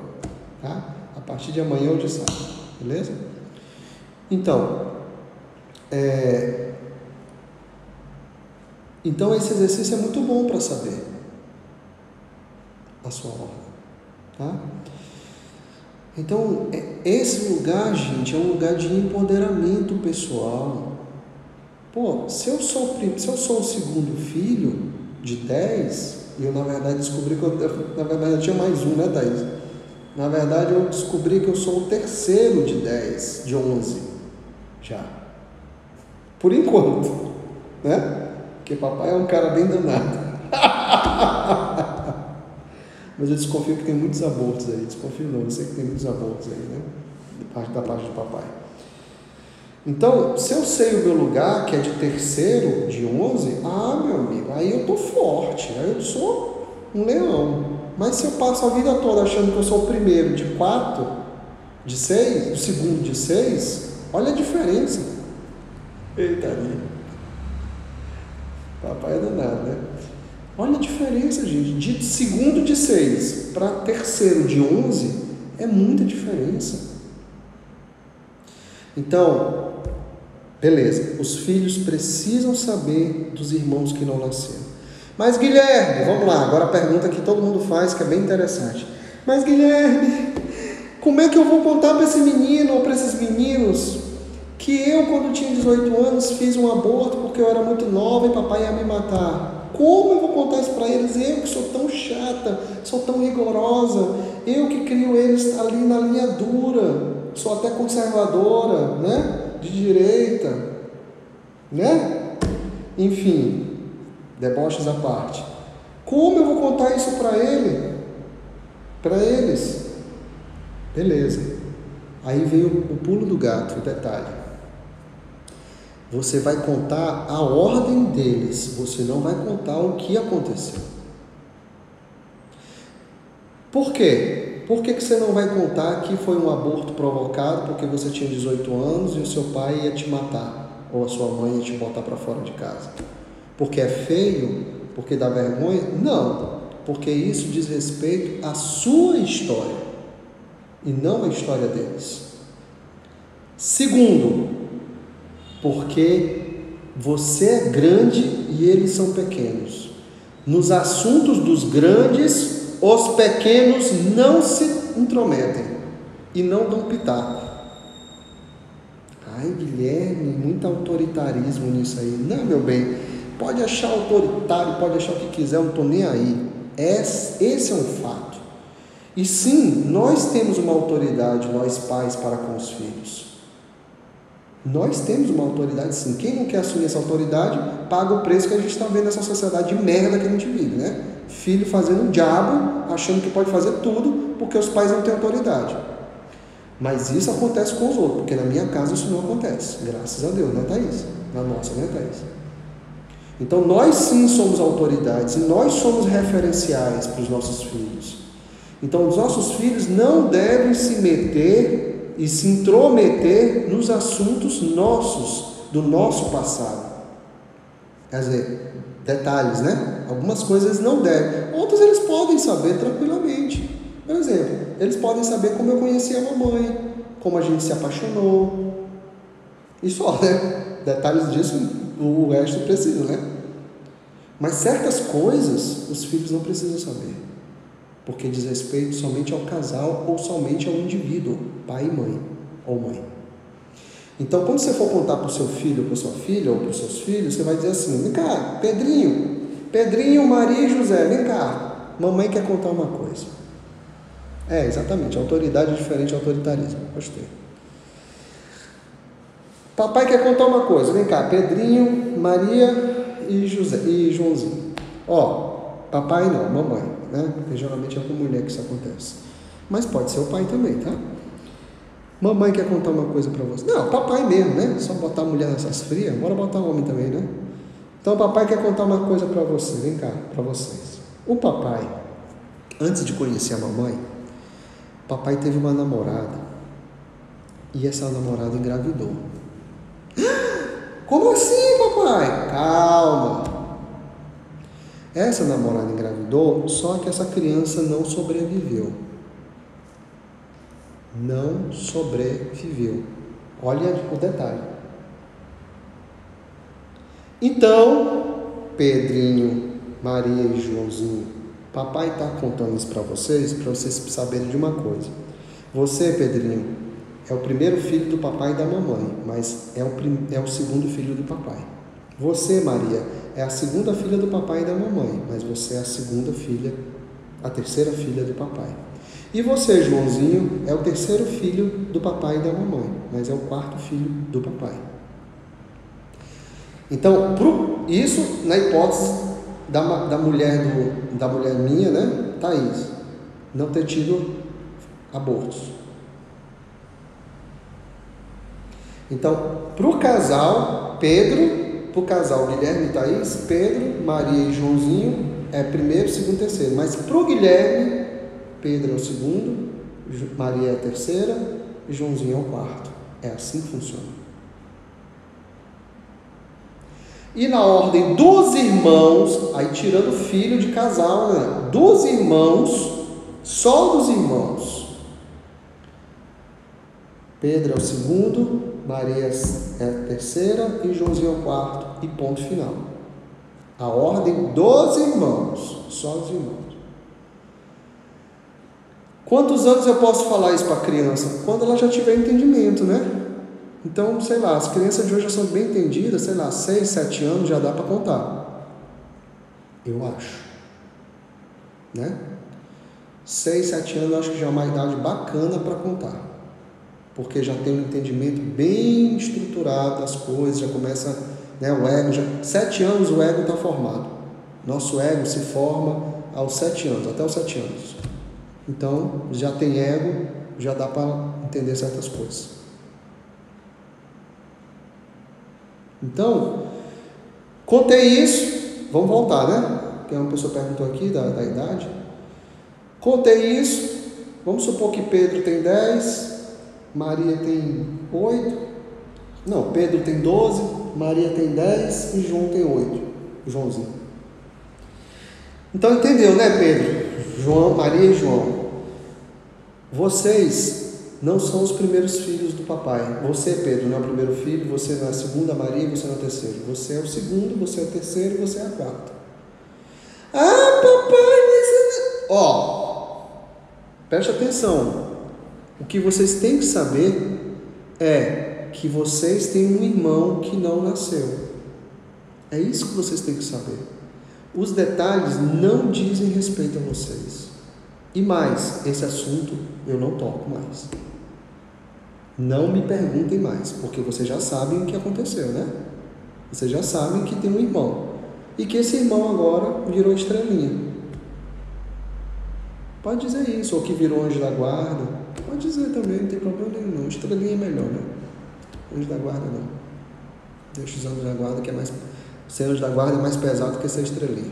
Tá? partir de amanhã ou de sábado, beleza? Então, esse exercício é muito bom para saber a sua ordem, tá? Então, esse lugar, gente, é um lugar de empoderamento pessoal. Pô, se eu sou o segundo filho de 10, e eu, na verdade, descobri que eu tinha mais um, né, Thaís? Na verdade, eu descobri que eu sou o terceiro de 10, de 11, já. Por enquanto, né? Porque papai é um cara bem danado. Mas eu desconfio que tem muitos abortos aí. Desconfio não, eu sei que tem muitos abortos aí, né? Da parte do papai. Então, se eu sei o meu lugar, que é de terceiro, de 11, meu amigo, aí eu tô forte, aí eu sou um leão. Mas se eu passo a vida toda achando que eu sou o primeiro de 4, de 6, o segundo de 6, olha a diferença. Eita, papai é danado, né? Olha a diferença, gente. De segundo de 6 para terceiro de 11 é muita diferença. Então, beleza. Os filhos precisam saber dos irmãos que não nasceram. Mas Guilherme, vamos lá. Agora a pergunta que todo mundo faz, que é bem interessante. Mas Guilherme, como é que eu vou contar para esse menino ou para esses meninos que eu, quando tinha 18 anos, fiz um aborto porque eu era muito nova e papai ia me matar? Como eu vou contar isso para eles? Eu que sou tão chata, sou tão rigorosa, eu que crio eles ali na linha dura, sou até conservadora, né? De direita, né? Enfim, deboches à parte. Como eu vou contar isso para eles? Beleza. Aí vem o pulo do gato, o detalhe. Você vai contar a ordem deles, você não vai contar o que aconteceu. Por quê? Por que você não vai contar que foi um aborto provocado porque você tinha 18 anos e o seu pai ia te matar, ou a sua mãe ia te botar para fora de casa? Porque é feio? Porque dá vergonha? Não, porque isso diz respeito à sua história e não à história deles. Segundo, porque você é grande e eles são pequenos. Nos assuntos dos grandes, os pequenos não se intrometem e não dão pitaco. Ai, Guilherme, muito autoritarismo nisso aí. Não, meu bem, pode achar autoritário, pode achar o que quiser, eu não estou nem aí. Esse é um fato. E sim, nós temos uma autoridade, nós pais, para com os filhos. Nós temos uma autoridade, sim. Quem não quer assumir essa autoridade, paga o preço que a gente está vendo nessa sociedade de merda que a gente vive, né? Filho fazendo o diabo, achando que pode fazer tudo, porque os pais não têm autoridade. Mas isso acontece com os outros, porque na minha casa isso não acontece. Graças a Deus, né, Thaís? Na nossa, né, Thaís? Então, nós sim somos autoridades e nós somos referenciais para os nossos filhos. Então, os nossos filhos não devem se meter e se intrometer nos assuntos nossos, do nosso passado. Quer dizer, detalhes, né? Algumas coisas eles não devem, outras eles podem saber tranquilamente. Por exemplo, eles podem saber como eu conheci a mamãe, como a gente se apaixonou, e só, né? Detalhes disso, o resto precisa, né? Mas certas coisas os filhos não precisam saber, porque diz respeito somente ao casal ou somente ao indivíduo, pai e mãe, ou mãe. Então, quando você for contar para o seu filho, para a sua filha, ou para os seus filhos, você vai dizer assim: vem cá, Pedrinho, Maria e José, vem cá, mamãe quer contar uma coisa. Exatamente, autoridade é diferente de autoritarismo, gostei. Papai quer contar uma coisa, vem cá, Pedrinho, Maria e José, e Joãozinho. Papai não, mamãe, né? Porque geralmente é com mulher que isso acontece. Mas pode ser o pai também, tá? Mamãe quer contar uma coisa para você. Não, papai mesmo, né? Só botar a mulher nessas frias, bora botar o homem também, né? Então, papai quer contar uma coisa para você, vem cá, para vocês. O papai, antes de conhecer a mamãe, papai teve uma namorada e essa namorada engravidou. Como assim, papai? Calma. Essa namorada engravidou, só que essa criança não sobreviveu. não sobreviveu. Olha o detalhe. Então, Pedrinho, Maria e Joãozinho, papai está contando isso para vocês saberem de uma coisa. Você, Pedrinho, é o primeiro filho do papai e da mamãe, mas é o segundo filho do papai. Você, Maria, é a segunda filha do papai e da mamãe, mas você é a terceira filha do papai. E você, Joãozinho, é o terceiro filho do papai e da mamãe, mas é o quarto filho do papai. Então, isso na hipótese da mulher minha, né, Thaís, não ter tido abortos. Então, para o casal Pedro, para o casal Guilherme e Thaís, Pedro, Maria e Joãozinho é primeiro, segundo, terceiro. Mas para o Guilherme, Pedro é o segundo, Maria é a terceira e Joãozinho é o quarto. É assim que funciona. E na ordem dos irmãos, aí tirando filho de casal, né? Dos irmãos, só dos irmãos. Pedro é o segundo, Maria é a terceira e Joãozinho é o quarto. E ponto final. A ordem dos irmãos, só dos irmãos. Quantos anos eu posso falar isso para a criança? Quando ela já tiver entendimento, né? Então, sei lá, as crianças de hoje já são bem entendidas, sei lá, 6, 7 anos já dá para contar. Eu acho. Né? 6, 7 anos eu acho que já é uma idade bacana para contar. Porque já tem um entendimento bem estruturado das coisas, já começa, né, o ego, 7 anos o ego está formado. Nosso ego se forma aos 7 anos, até os 7 anos. Então, já tem ego, já dá para entender certas coisas. Então, contei isso, vamos voltar, né? Porque uma pessoa perguntou aqui da idade. Contei isso, vamos supor que Pedro tem 10, Maria tem 8, não, Pedro tem 12, Maria tem 10 e João tem 8, Joãozinho. Então entendeu, né, Pedro? João, Maria e João. Vocês não são os primeiros filhos do papai. Você, Pedro, não é o primeiro filho, você não é a segunda Maria e você não é o terceiro. Você é o segundo, você é o terceiro e você é a quarta. Ah, papai, mas... Ó, preste atenção. O que vocês têm que saber é que vocês têm um irmão que não nasceu. É isso que vocês têm que saber. Os detalhes não dizem respeito a vocês. E mais, esse assunto eu não toco mais. Não me perguntem mais, porque vocês já sabem o que aconteceu, né? Vocês já sabem que tem um irmão. E que esse irmão agora virou estrelinha. Pode dizer isso, ou que virou anjo da guarda. Pode dizer também, não tem problema nenhum não. Estrelinha é melhor, né? Anjo da guarda não. Deixa os anjos da guarda, que é mais... Ser anjo da guarda é mais pesado que ser estrelinha.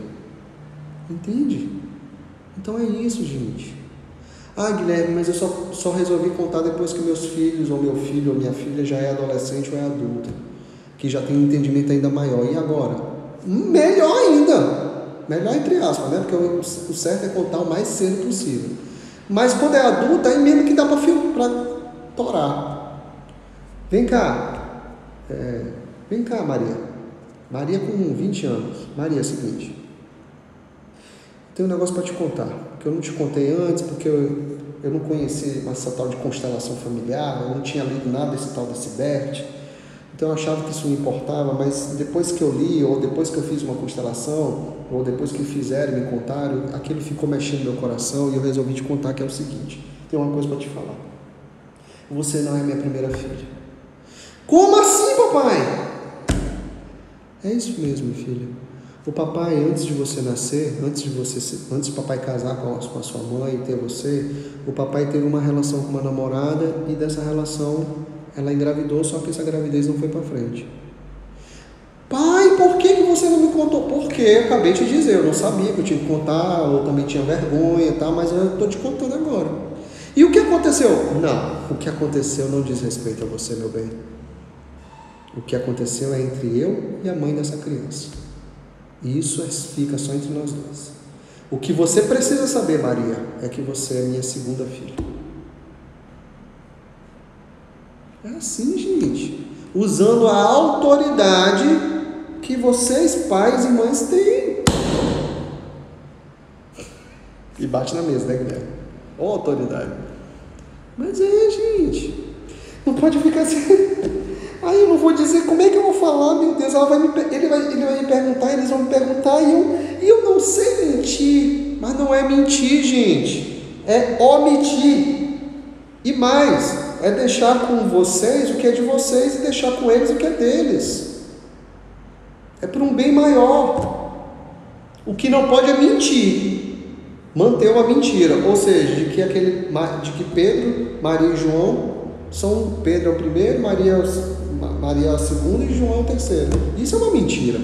Entende? Então é isso, gente. Ah, Guilherme, mas eu só resolvi contar depois que meus filhos, ou meu filho, ou minha filha já é adolescente ou é adulta, que já tem um entendimento ainda maior. E agora? Melhor ainda. Melhor entre aspas, né? Porque o certo é contar o mais cedo possível. Mas quando é adulta, aí mesmo que dá para torar. Vem cá. Vem cá, Maria. Maria com 20 anos. Maria, é o seguinte. Tem um negócio para te contar, que eu não te contei antes, porque eu não conhecia essa tal de constelação familiar, eu não tinha lido nada desse tal desse Bert, então eu achava que isso não importava, mas depois que eu li, ou depois que eu fiz uma constelação, ou depois que fizeram e me contaram, aquilo ficou mexendo no meu coração e eu resolvi te contar, que é o seguinte: tem uma coisa para te falar. Você não é minha primeira filha. Como assim, papai? É isso mesmo, filha. O papai, antes de você nascer, antes de papai casar com a sua mãe e ter você, o papai teve uma relação com uma namorada e dessa relação ela engravidou, só que essa gravidez não foi para frente. Pai, por que você não me contou? Porque eu acabei de te dizer, eu não sabia que eu tinha que contar, ou também tinha vergonha e tal, mas eu estou te contando agora. E o que aconteceu? Não, o que aconteceu não diz respeito a você, meu bem. O que aconteceu é entre eu e a mãe dessa criança. E isso fica só entre nós dois. O que você precisa saber, Maria, é que você é minha segunda filha. É assim, gente. Usando a autoridade que vocês, pais e mães, têm. E bate na mesa, né, Guilherme? Ó, autoridade. Mas gente. Não pode ficar assim. Aí eu não vou dizer como é que eu vou falar, meu Deus. Ele vai me perguntar, eles vão me perguntar e eu não sei mentir. Mas não é mentir, gente. É omitir. E mais, é deixar com vocês o que é de vocês e deixar com eles o que é deles. É por um bem maior. O que não pode é mentir. Manter uma mentira. Ou seja, de que Pedro, Maria e João são... Pedro é o primeiro, Maria é o segundo e João é o terceiro. Isso é uma mentira.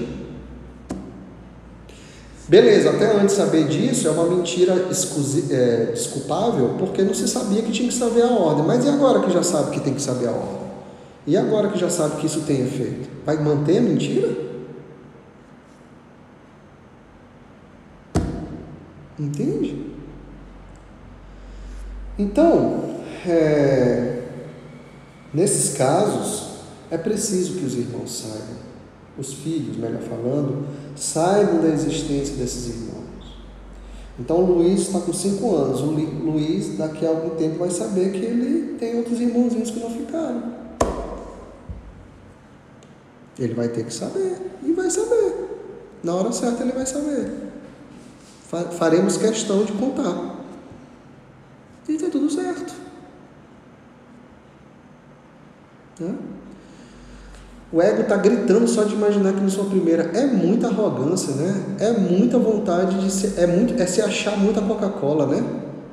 Beleza, até antes de saber disso, é uma mentira desculpável, porque não se sabia que tinha que saber a ordem. Mas e agora que já sabe que tem que saber a ordem? E agora que já sabe que isso tem efeito? Vai manter a mentira? Entende? Então, nesses casos, é preciso que os irmãos saibam, os filhos, melhor falando, saibam da existência desses irmãos. Então, o Luiz está com 5 anos. O Luiz, daqui a algum tempo, vai saber que ele tem outros irmãozinhos que não ficaram. Ele vai ter que saber, e vai saber. Na hora certa, ele vai saber. Faremos questão de contar. E está tudo certo. Né? O ego está gritando só de imaginar que não sou a primeira. É muita arrogância, né? É muita vontade de ser... É se achar muita Coca-Cola, né?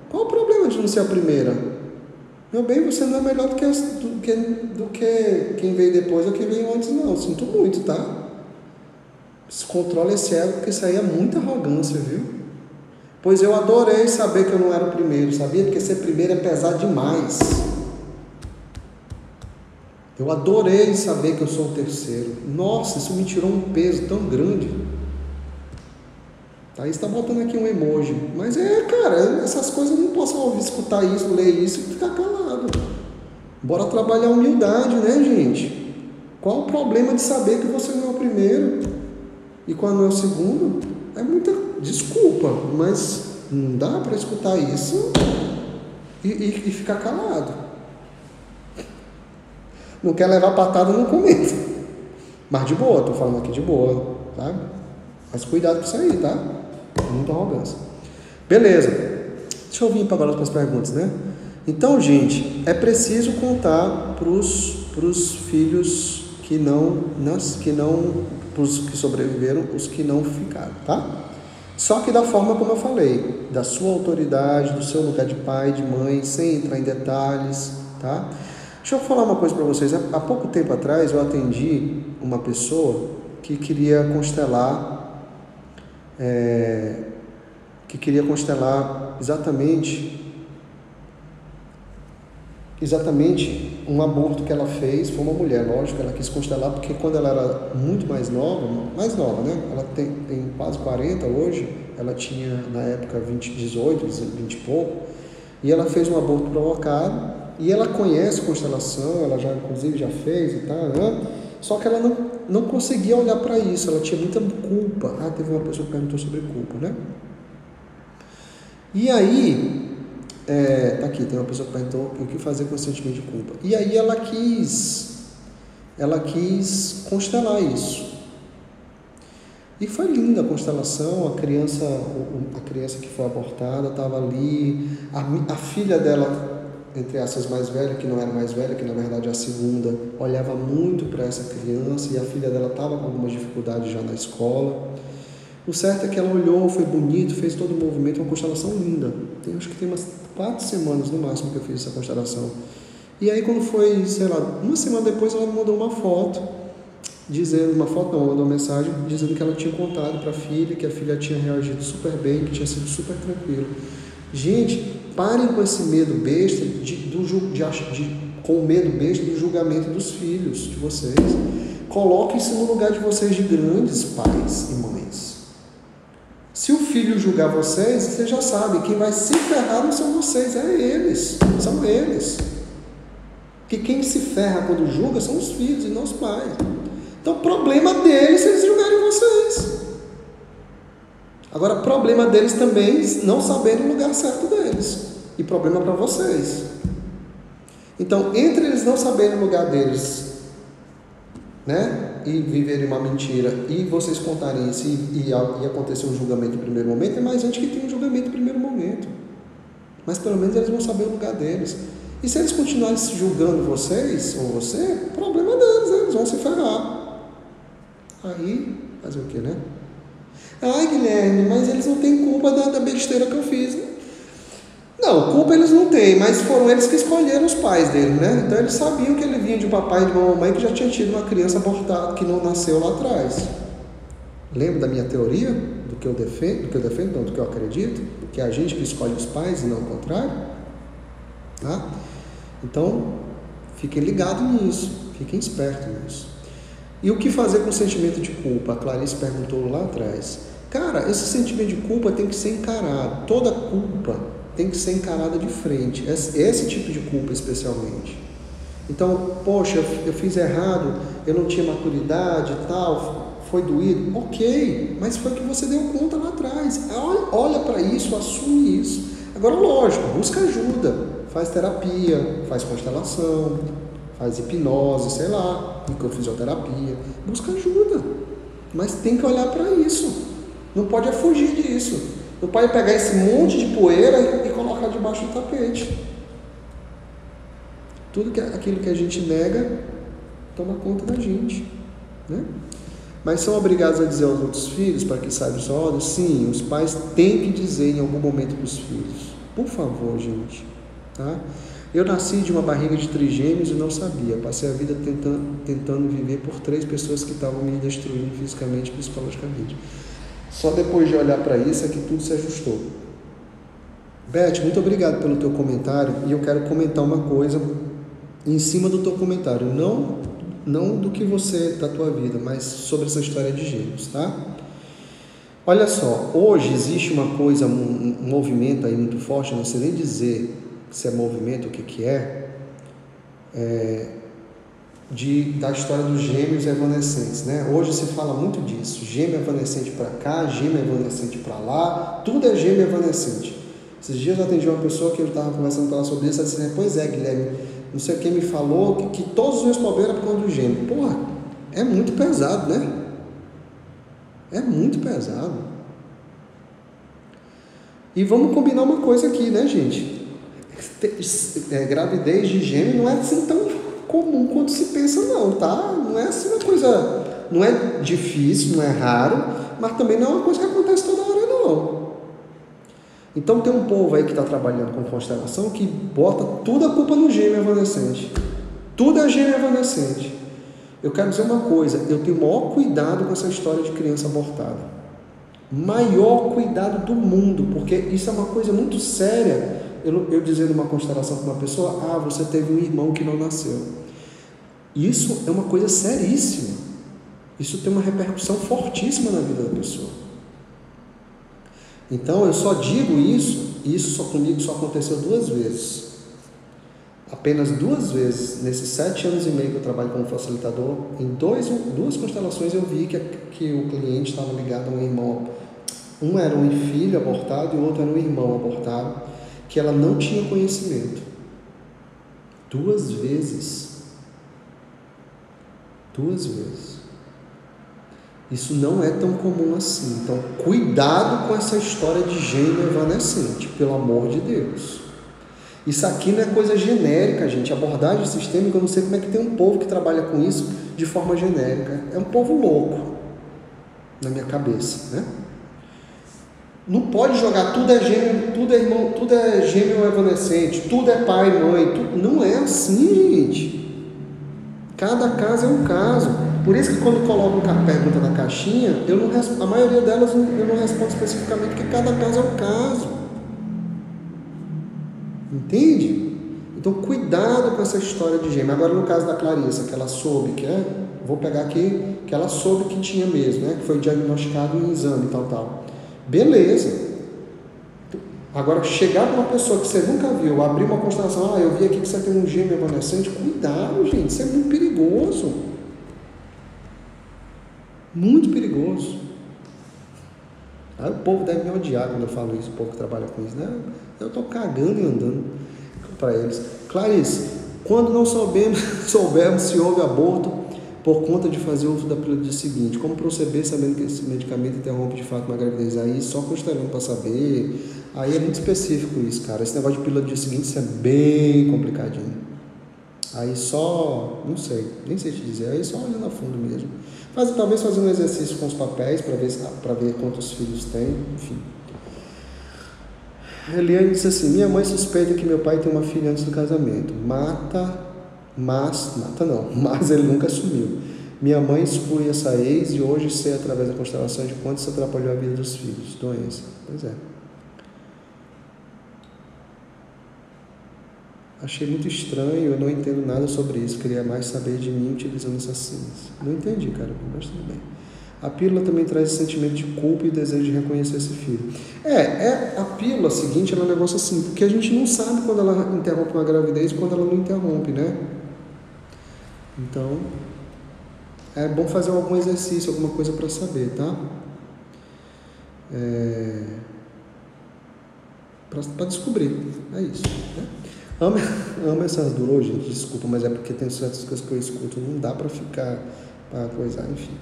Qual o problema de não ser a primeira? Meu bem, você não é melhor do que quem veio depois ou quem veio antes, não. Sinto muito, tá? Controla esse ego, porque isso aí é muita arrogância, viu? Pois eu adorei saber que eu não era o primeiro, sabia? Porque ser primeiro é pesar demais. Eu adorei saber que eu sou o terceiro. Nossa, isso me tirou um peso tão grande. Aí está botando aqui um emoji. Mas cara, essas coisas eu não posso ouvir, escutar isso, ler isso e ficar calado. Bora trabalhar a humildade, né, gente? Qual o problema de saber que você não é o primeiro? E quando não é o segundo? É muita desculpa, mas não dá para escutar isso e ficar calado. Não quer levar patada, não comenta. Mas de boa, tô falando aqui de boa, tá? Mas cuidado com isso aí, tá? Muita arrogância. Beleza. Deixa eu vir agora para as perguntas, né? Então, gente, é preciso contar pros filhos pros que sobreviveram, os que não ficaram, tá? Só que da forma como eu falei, da sua autoridade, do seu lugar de pai, de mãe, sem entrar em detalhes, tá? Deixa eu falar uma coisa para vocês. Há pouco tempo atrás eu atendi uma pessoa que queria constelar exatamente um aborto que ela fez. Foi uma mulher, lógico, ela quis constelar porque quando ela era muito mais nova, né? Ela tem quase 40 hoje, ela tinha na época 18, 20 e pouco, e ela fez um aborto provocado, e ela conhece constelação, ela já inclusive já fez e tal, né? Só que ela não conseguia olhar para isso, ela tinha muita culpa. Teve uma pessoa que perguntou sobre culpa, né? E aí, tá aqui, tem uma pessoa que perguntou o que fazer com o sentimento de culpa. E aí ela quis constelar isso. E foi linda a constelação. A criança que foi abortada estava ali, a filha dela, entre essas mais velha, que não era mais velha, que na verdade é a segunda, olhava muito para essa criança, e a filha dela estava com algumas dificuldades já na escola. O certo é que ela olhou, foi bonito, fez todo o movimento, uma constelação linda. Acho que tem umas 4 semanas no máximo que eu fiz essa constelação. E aí quando foi, sei lá, uma semana depois, ela me mandou uma foto, mandou uma mensagem dizendo que ela tinha contado para a filha, que a filha tinha reagido super bem, que tinha sido super tranquilo. Gente, parem com esse medo besta, com o medo besta do julgamento dos filhos de vocês. Coloquem-se no lugar de vocês, de grandes pais e mães. Se o filho julgar vocês já sabem, quem vai se ferrar não são vocês, são eles. Porque quem se ferra quando julga são os filhos e não os pais. Então, problema deles se eles julgarem vocês. Agora, problema deles também não saberem o lugar certo deles. E problema para vocês. Então, entre eles não saberem o lugar deles, né, e viverem uma mentira, e vocês contarem isso e acontecer um julgamento em primeiro momento, é mais gente que tem um julgamento em primeiro momento. Mas pelo menos eles vão saber o lugar deles. E se eles continuarem se julgando vocês, ou você, problema deles, né? Eles vão se ferrar. Aí, fazer o que, né? Ai, Guilherme, mas eles não têm culpa da besteira que eu fiz. Não, culpa eles não têm, mas foram eles que escolheram os pais dele, né? Então eles sabiam que ele vinha de um papai e de uma mamãe que já tinha tido uma criança abortada, que não nasceu lá atrás. Lembra da minha teoria? Do que eu defendo, não, do que eu acredito? Que é a gente que escolhe os pais e não o contrário? Tá? Então, fiquem ligados nisso, fiquem espertos nisso. E o que fazer com o sentimento de culpa? A Clarice perguntou lá atrás. Cara, esse sentimento de culpa tem que ser encarado. Toda culpa tem que ser encarada de frente. Esse tipo de culpa especialmente. Então, poxa, eu fiz errado, eu não tinha maturidade e tal, foi doído. Ok, mas foi que você deu conta lá atrás. Olha para isso, assume isso. Agora, lógico, busca ajuda. Faz terapia, faz constelação, faz hipnose, sei lá, microfisioterapia. Busca ajuda. Mas tem que olhar para isso. Não pode fugir disso. Não pode pegar esse monte de poeira e colocar debaixo do tapete. Tudo aquilo que a gente nega toma conta da gente, né? Mas são obrigados a dizer aos outros filhos para que saibam sua ordem? Sim, os pais têm que dizer em algum momento para os filhos. Por favor, gente. Tá? Eu nasci de uma barriga de trigêmeos e não sabia. Passei a vida tentando viver por 3 pessoas que estavam me destruindo fisicamente e psicologicamente. Só depois de olhar para isso é que tudo se ajustou. Beth, muito obrigado pelo teu comentário. E eu quero comentar uma coisa em cima do teu comentário. Não do que você, da tua vida, mas sobre essa história de gêmeos, tá? Olha só, hoje existe uma coisa, um movimento aí muito forte, não sei nem dizer se é movimento, o que é, da história dos gêmeos evanescentes, né? Hoje se fala muito disso, gêmeo evanescente para cá, gêmeo evanescente para lá, tudo é gêmeo evanescente. Esses dias eu atendi uma pessoa que eu estava conversando com ela sobre isso, ela disse, pois é, Guilherme, não sei quem me falou que todos os meus problemas eram por conta do gêmeo. Porra, é muito pesado, né? É muito pesado. E vamos combinar uma coisa aqui, né, gente? Gravidez de gêmeo não é assim tão comum quanto se pensa, não, tá? Não é assim uma coisa, não é difícil, não é raro, mas também não é uma coisa que acontece toda hora, não. Então tem um povo aí que está trabalhando com constelação que bota toda a culpa no gêmeo evanescente. Tudo é gêmeo evanescente. Eu quero dizer uma coisa, eu tenho o maior cuidado com essa história de criança abortada. Maior cuidado do mundo, porque isso é uma coisa muito séria. Eu dizendo uma constelação com uma pessoa, você teve um irmão que não nasceu. Isso é uma coisa seríssima. Isso tem uma repercussão fortíssima na vida da pessoa. Então eu só digo isso, e isso só comigo só aconteceu 2 vezes. Apenas 2 vezes, nesses 7 anos e meio que eu trabalho como facilitador, em 2 constelações eu vi que o cliente estava ligado a um irmão. Um era um filho abortado e o outro era um irmão abortado, que ela não tinha conhecimento. 2 vezes. 2 vezes. Isso não é tão comum assim. Então, cuidado com essa história de gêmeo evanescente, pelo amor de Deus. Isso aqui não é coisa genérica, gente. Abordagem sistêmica, eu não sei como é que tem um povo que trabalha com isso de forma genérica. É um povo louco, na minha cabeça, né? Não pode jogar tudo é gêmeo, tudo é irmão, tudo é gêmeo evanescente, tudo é pai e mãe. Não é assim, gente. Cada caso é um caso. Por isso que quando coloco a pergunta na caixinha, a maioria delas eu não respondo especificamente, porque cada caso é um caso. Entende? Então cuidado com essa história de gêmeo. Agora no caso da Clarissa, que ela soube vou pegar aqui, que ela soube que tinha mesmo, né? Que foi diagnosticado em exame e tal. Beleza. Agora, chegar para uma pessoa que você nunca viu, abrir uma constelação, eu vi aqui que você tem um gêmeo evanescente, cuidado, gente, isso é muito perigoso. Muito perigoso. Aí o povo deve me odiar quando eu falo isso, o povo que trabalha com isso, né? Eu estou cagando e andando para eles. Clarice, quando não soubermos se houve aborto por conta de fazer uso da pílula do dia seguinte, como proceder sabendo que esse medicamento interrompe de fato uma gravidez? Aí só constelando para saber. Aí é muito específico isso, cara. Esse negócio de pílula do dia seguinte, isso é bem complicadinho. Aí só, não sei, nem sei te dizer, aí só olhando a fundo mesmo. Talvez fazer um exercício com os papéis para ver quantos filhos tem, enfim. Eliane disse assim: minha mãe suspeita que meu pai tem uma filha antes do casamento. Mas ele nunca assumiu. Minha mãe exclui essa ex e hoje sei através da constelação de quanto isso atrapalhou a vida dos filhos. Doença. Pois é. Achei muito estranho, eu não entendo nada sobre isso. Queria mais saber de mim utilizando essa ciência. Não entendi, cara, mas tudo bem. A pílula também traz esse sentimento de culpa e desejo de reconhecer esse filho. A pílula seguinte, ela é um negócio assim, porque a gente não sabe quando ela interrompe uma gravidez e quando ela não interrompe, né? Então, é bom fazer algum exercício, alguma coisa para saber, tá? Para descobrir, é isso, né? Amo essas duas, gente, desculpa, mas é porque tem certas coisas que eu escuto, não dá para ficar, para coisar, enfim.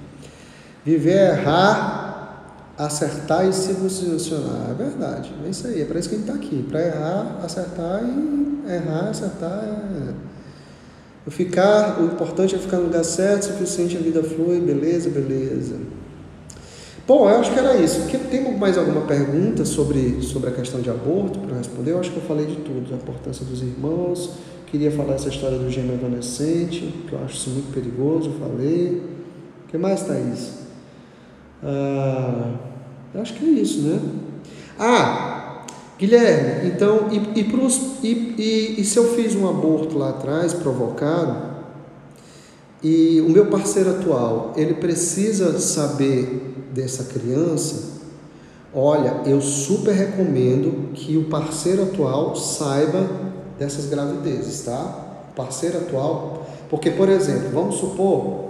Viver é errar, acertar e se posicionar, é verdade, é isso aí, é para isso que a gente está aqui, para errar, acertar e errar, acertar, o importante é ficar no lugar certo, suficiente, a vida flui, beleza. Bom, eu acho que era isso. Tem mais alguma pergunta sobre a questão de aborto para responder? Eu acho que eu falei de tudo, da importância dos irmãos. Queria falar essa história do gêmeo evanescente, que eu acho isso muito perigoso, falei. O que mais, Thaís? Eu acho que é isso, né? Guilherme, então, e se eu fiz um aborto lá atrás, provocado, e o meu parceiro atual, ele precisa saber dessa criança? Olha, eu super recomendo que o parceiro atual saiba dessas gravidezes, tá? O parceiro atual, porque, por exemplo, vamos supor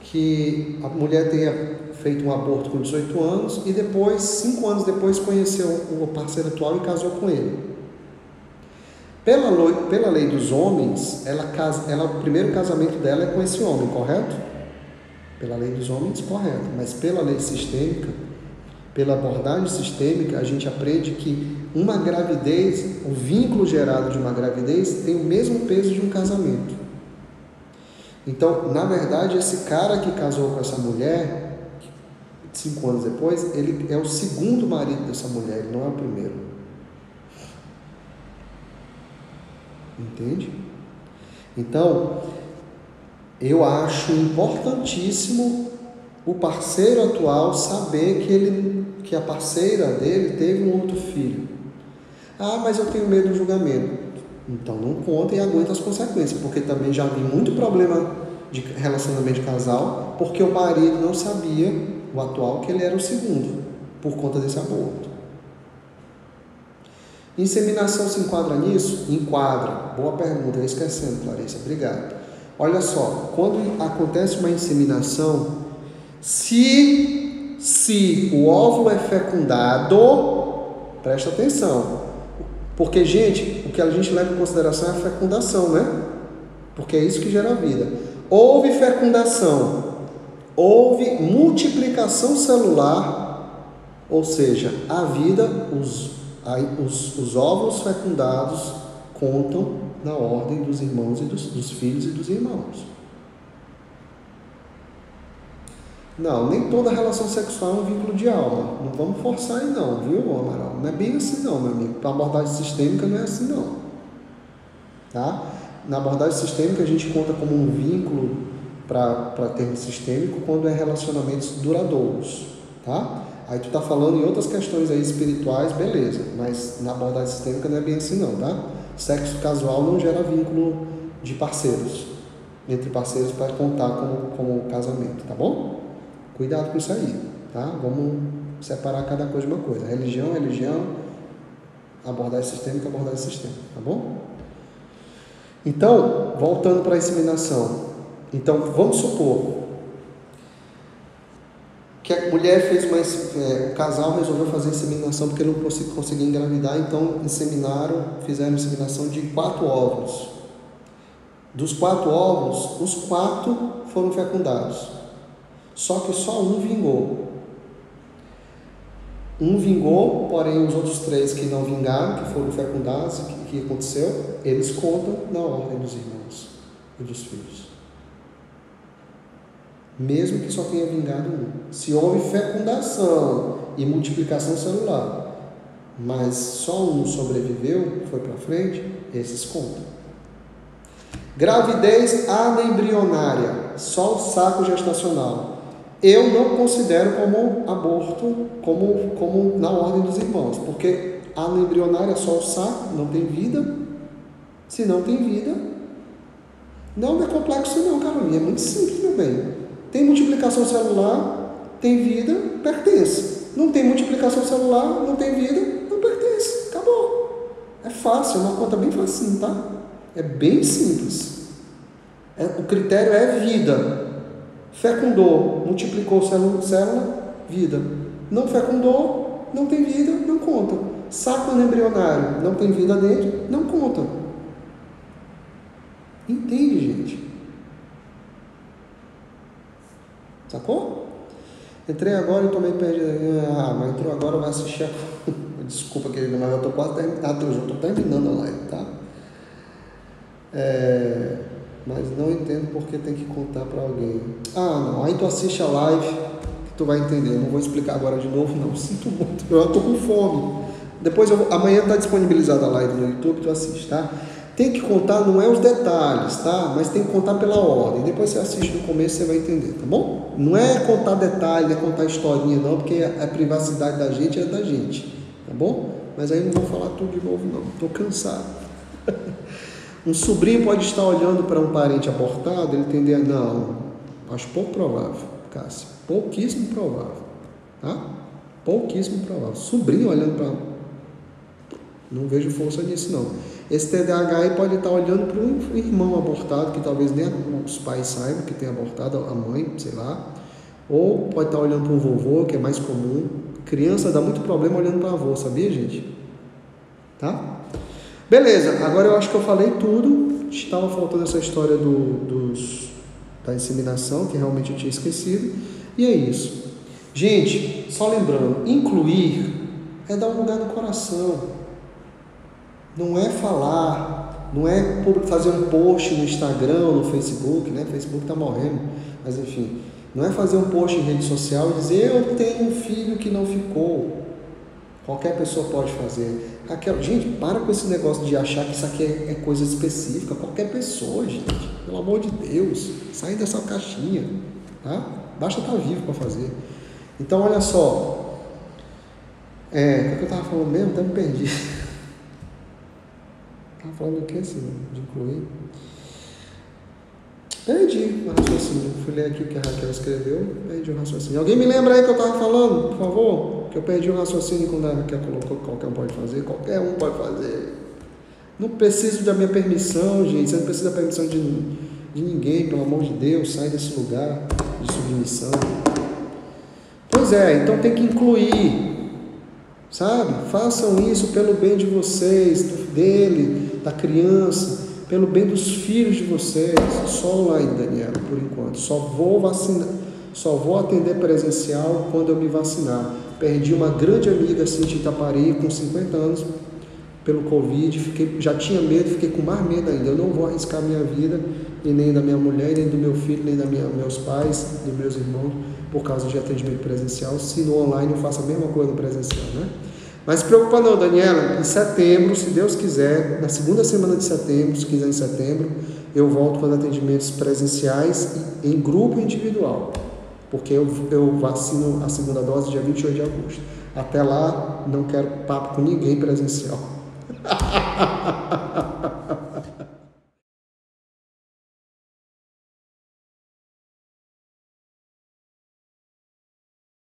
que a mulher tenha feito um aborto com 18 anos e depois, 5 anos depois, conheceu o parceiro atual e casou com ele. Pela lei dos homens, o primeiro casamento dela é com esse homem, correto? Pela lei dos homens, correto. Mas pela lei sistêmica, pela abordagem sistêmica, a gente aprende que uma gravidez, o vínculo gerado de uma gravidez tem o mesmo peso de um casamento. Então, na verdade, esse cara que casou com essa mulher, 5 anos depois, ele é o segundo marido dessa mulher, ele não é o primeiro. Entende? Então, eu acho importantíssimo o parceiro atual saber que a parceira dele teve um outro filho. Mas eu tenho medo do julgamento. Então não conta e aguenta as consequências, porque também já vi muito problema de relacionamento de casal, porque o marido não sabia, o atual, que ele era o segundo, por conta desse aborto. Inseminação se enquadra nisso? Enquadra. Boa pergunta, esquecendo, Clarissa, obrigado. Olha só, quando acontece uma inseminação, se o óvulo é fecundado, presta atenção, porque, gente, o que a gente leva em consideração é a fecundação, né? Porque é isso que gera a vida. Houve fecundação, houve multiplicação celular, ou seja, a vida, os óvulos fecundados contam na ordem dos irmãos e dos filhos e dos irmãos. Não, nem toda relação sexual é um vínculo de alma. Não vamos forçar aí não, viu, Amaral? Não é bem assim não, meu amigo. Para abordagem sistêmica não é assim não. Tá? Na abordagem sistêmica a gente conta como um vínculo para termo sistêmico quando é relacionamentos duradouros. Tá? Aí tu tá falando em outras questões aí espirituais, beleza. Mas na abordagem sistêmica não é bem assim não, tá? Sexo casual não gera vínculo de parceiros. Entre parceiros para contar como casamento, tá bom? Cuidado com isso aí, tá? Vamos separar cada coisa de uma coisa. Religião, abordagem sistêmica, abordagem sistêmica, tá bom? Então, voltando para a inseminação. Então, vamos supor que a mulher fez o casal resolveu fazer inseminação porque não conseguia engravidar, então fizeram inseminação de 4 óvulos. Dos 4 óvulos, os 4 foram fecundados. Só que só um vingou. Um vingou, porém os outros 3 que não vingaram, que foram fecundados, o que aconteceu? Eles contam na ordem dos irmãos e dos filhos. Mesmo que só tenha vingado um. Se houve fecundação e multiplicação celular, mas só um sobreviveu, foi para frente, esses contam. Gravidez anembrionária, só o saco gestacional. Eu não considero como aborto, como na ordem dos irmãos, porque anembrionária é só o saco, não tem vida. Se não tem vida, não é complexo não, Carolina, é muito simples, meu bem. Tem multiplicação celular, tem vida, pertence. Não tem multiplicação celular, não tem vida, não pertence. Acabou. É fácil, é uma conta bem facinho, tá? É bem simples. O critério é vida. Fecundou, multiplicou célula, vida. Não fecundou, não tem vida, não conta. Saco anembrionário, não tem vida dentro, não conta. Entende, gente? Sacou? Entrei agora e tomei perdi. Mas entrou agora, vai assistir Desculpa, querido, mas eu estou quase terminando. Eu estou terminando a live, tá? Mas não entendo porque tem que contar para alguém. Não. Aí tu assiste a live que tu vai entender. Eu não vou explicar agora de novo, não. Sinto muito. Eu estou com fome. Depois amanhã está disponibilizada a live no YouTube, tu assiste, tá? Tem que contar, não é os detalhes, tá? Mas tem que contar pela ordem. Depois você assiste no começo, você vai entender, tá bom? Não é contar detalhe, não é contar historinha, não, porque a privacidade da gente é da gente, tá bom? Mas aí não vou falar tudo de novo, não. Estou cansado. Um sobrinho pode estar olhando para um parente abortado, ele tender a... Não, acho pouco provável, Cássio. Pouquíssimo provável, tá? Pouquíssimo provável. Sobrinho olhando para... Não vejo força nisso, não. Esse TDAH aí pode estar olhando para um irmão abortado, que talvez nem os pais saibam que tem abortado, a mãe, sei lá. Ou pode estar olhando para um vovô, que é mais comum. Criança dá muito problema olhando para avô, sabia, gente? Tá? Beleza, agora eu acho que eu falei tudo. Estava faltando essa história da inseminação, que realmente eu tinha esquecido. E é isso. Gente, só lembrando, incluir é dar um lugar no coração. Não é falar, não é fazer um post no Instagram, no Facebook, né? O Facebook está morrendo, mas enfim. Não é fazer um post em rede social e dizer, eu tenho um filho que não ficou. Qualquer pessoa pode fazer. Gente, para com esse negócio de achar que isso aqui é coisa específica. Qualquer pessoa, gente. Pelo amor de Deus. Sai dessa caixinha. Tá? Basta estar vivo para fazer. Então, olha só. O que eu estava falando mesmo? Até me perdi. Estava falando do que, assim? De incluir? Perdi o raciocínio. Fui ler aqui o que a Raquel escreveu. Perdi o raciocínio. Alguém me lembra aí que eu estava falando, por favor? Que eu perdi o raciocínio quando a Raquel colocou que qualquer um pode fazer. Qualquer um pode fazer. Não preciso da minha permissão, gente. Você não precisa da permissão de ninguém, pelo amor de Deus. Sai desse lugar de submissão. Pois é, então tem que incluir. Sabe? Façam isso pelo bem de vocês, dele, da criança. Pelo bem dos filhos de vocês. Só online, Daniela, por enquanto. Só vou atender presencial quando eu me vacinar. Perdi uma grande amiga assim de Itapari com 50 anos pelo Covid. Já tinha medo, fiquei com mais medo ainda. Eu não vou arriscar minha vida, e nem da minha mulher, nem do meu filho, nem dos meus pais, dos meus irmãos, por causa de atendimento presencial. Se no online eu faço a mesma coisa no presencial, né? Mas se preocupa não, Daniela. Em setembro, se Deus quiser, na segunda semana de setembro, se quiser em setembro, eu volto com os atendimentos presenciais em grupo individual. Porque eu vacino a segunda dose dia 28 de agosto. Até lá, não quero papo com ninguém presencial.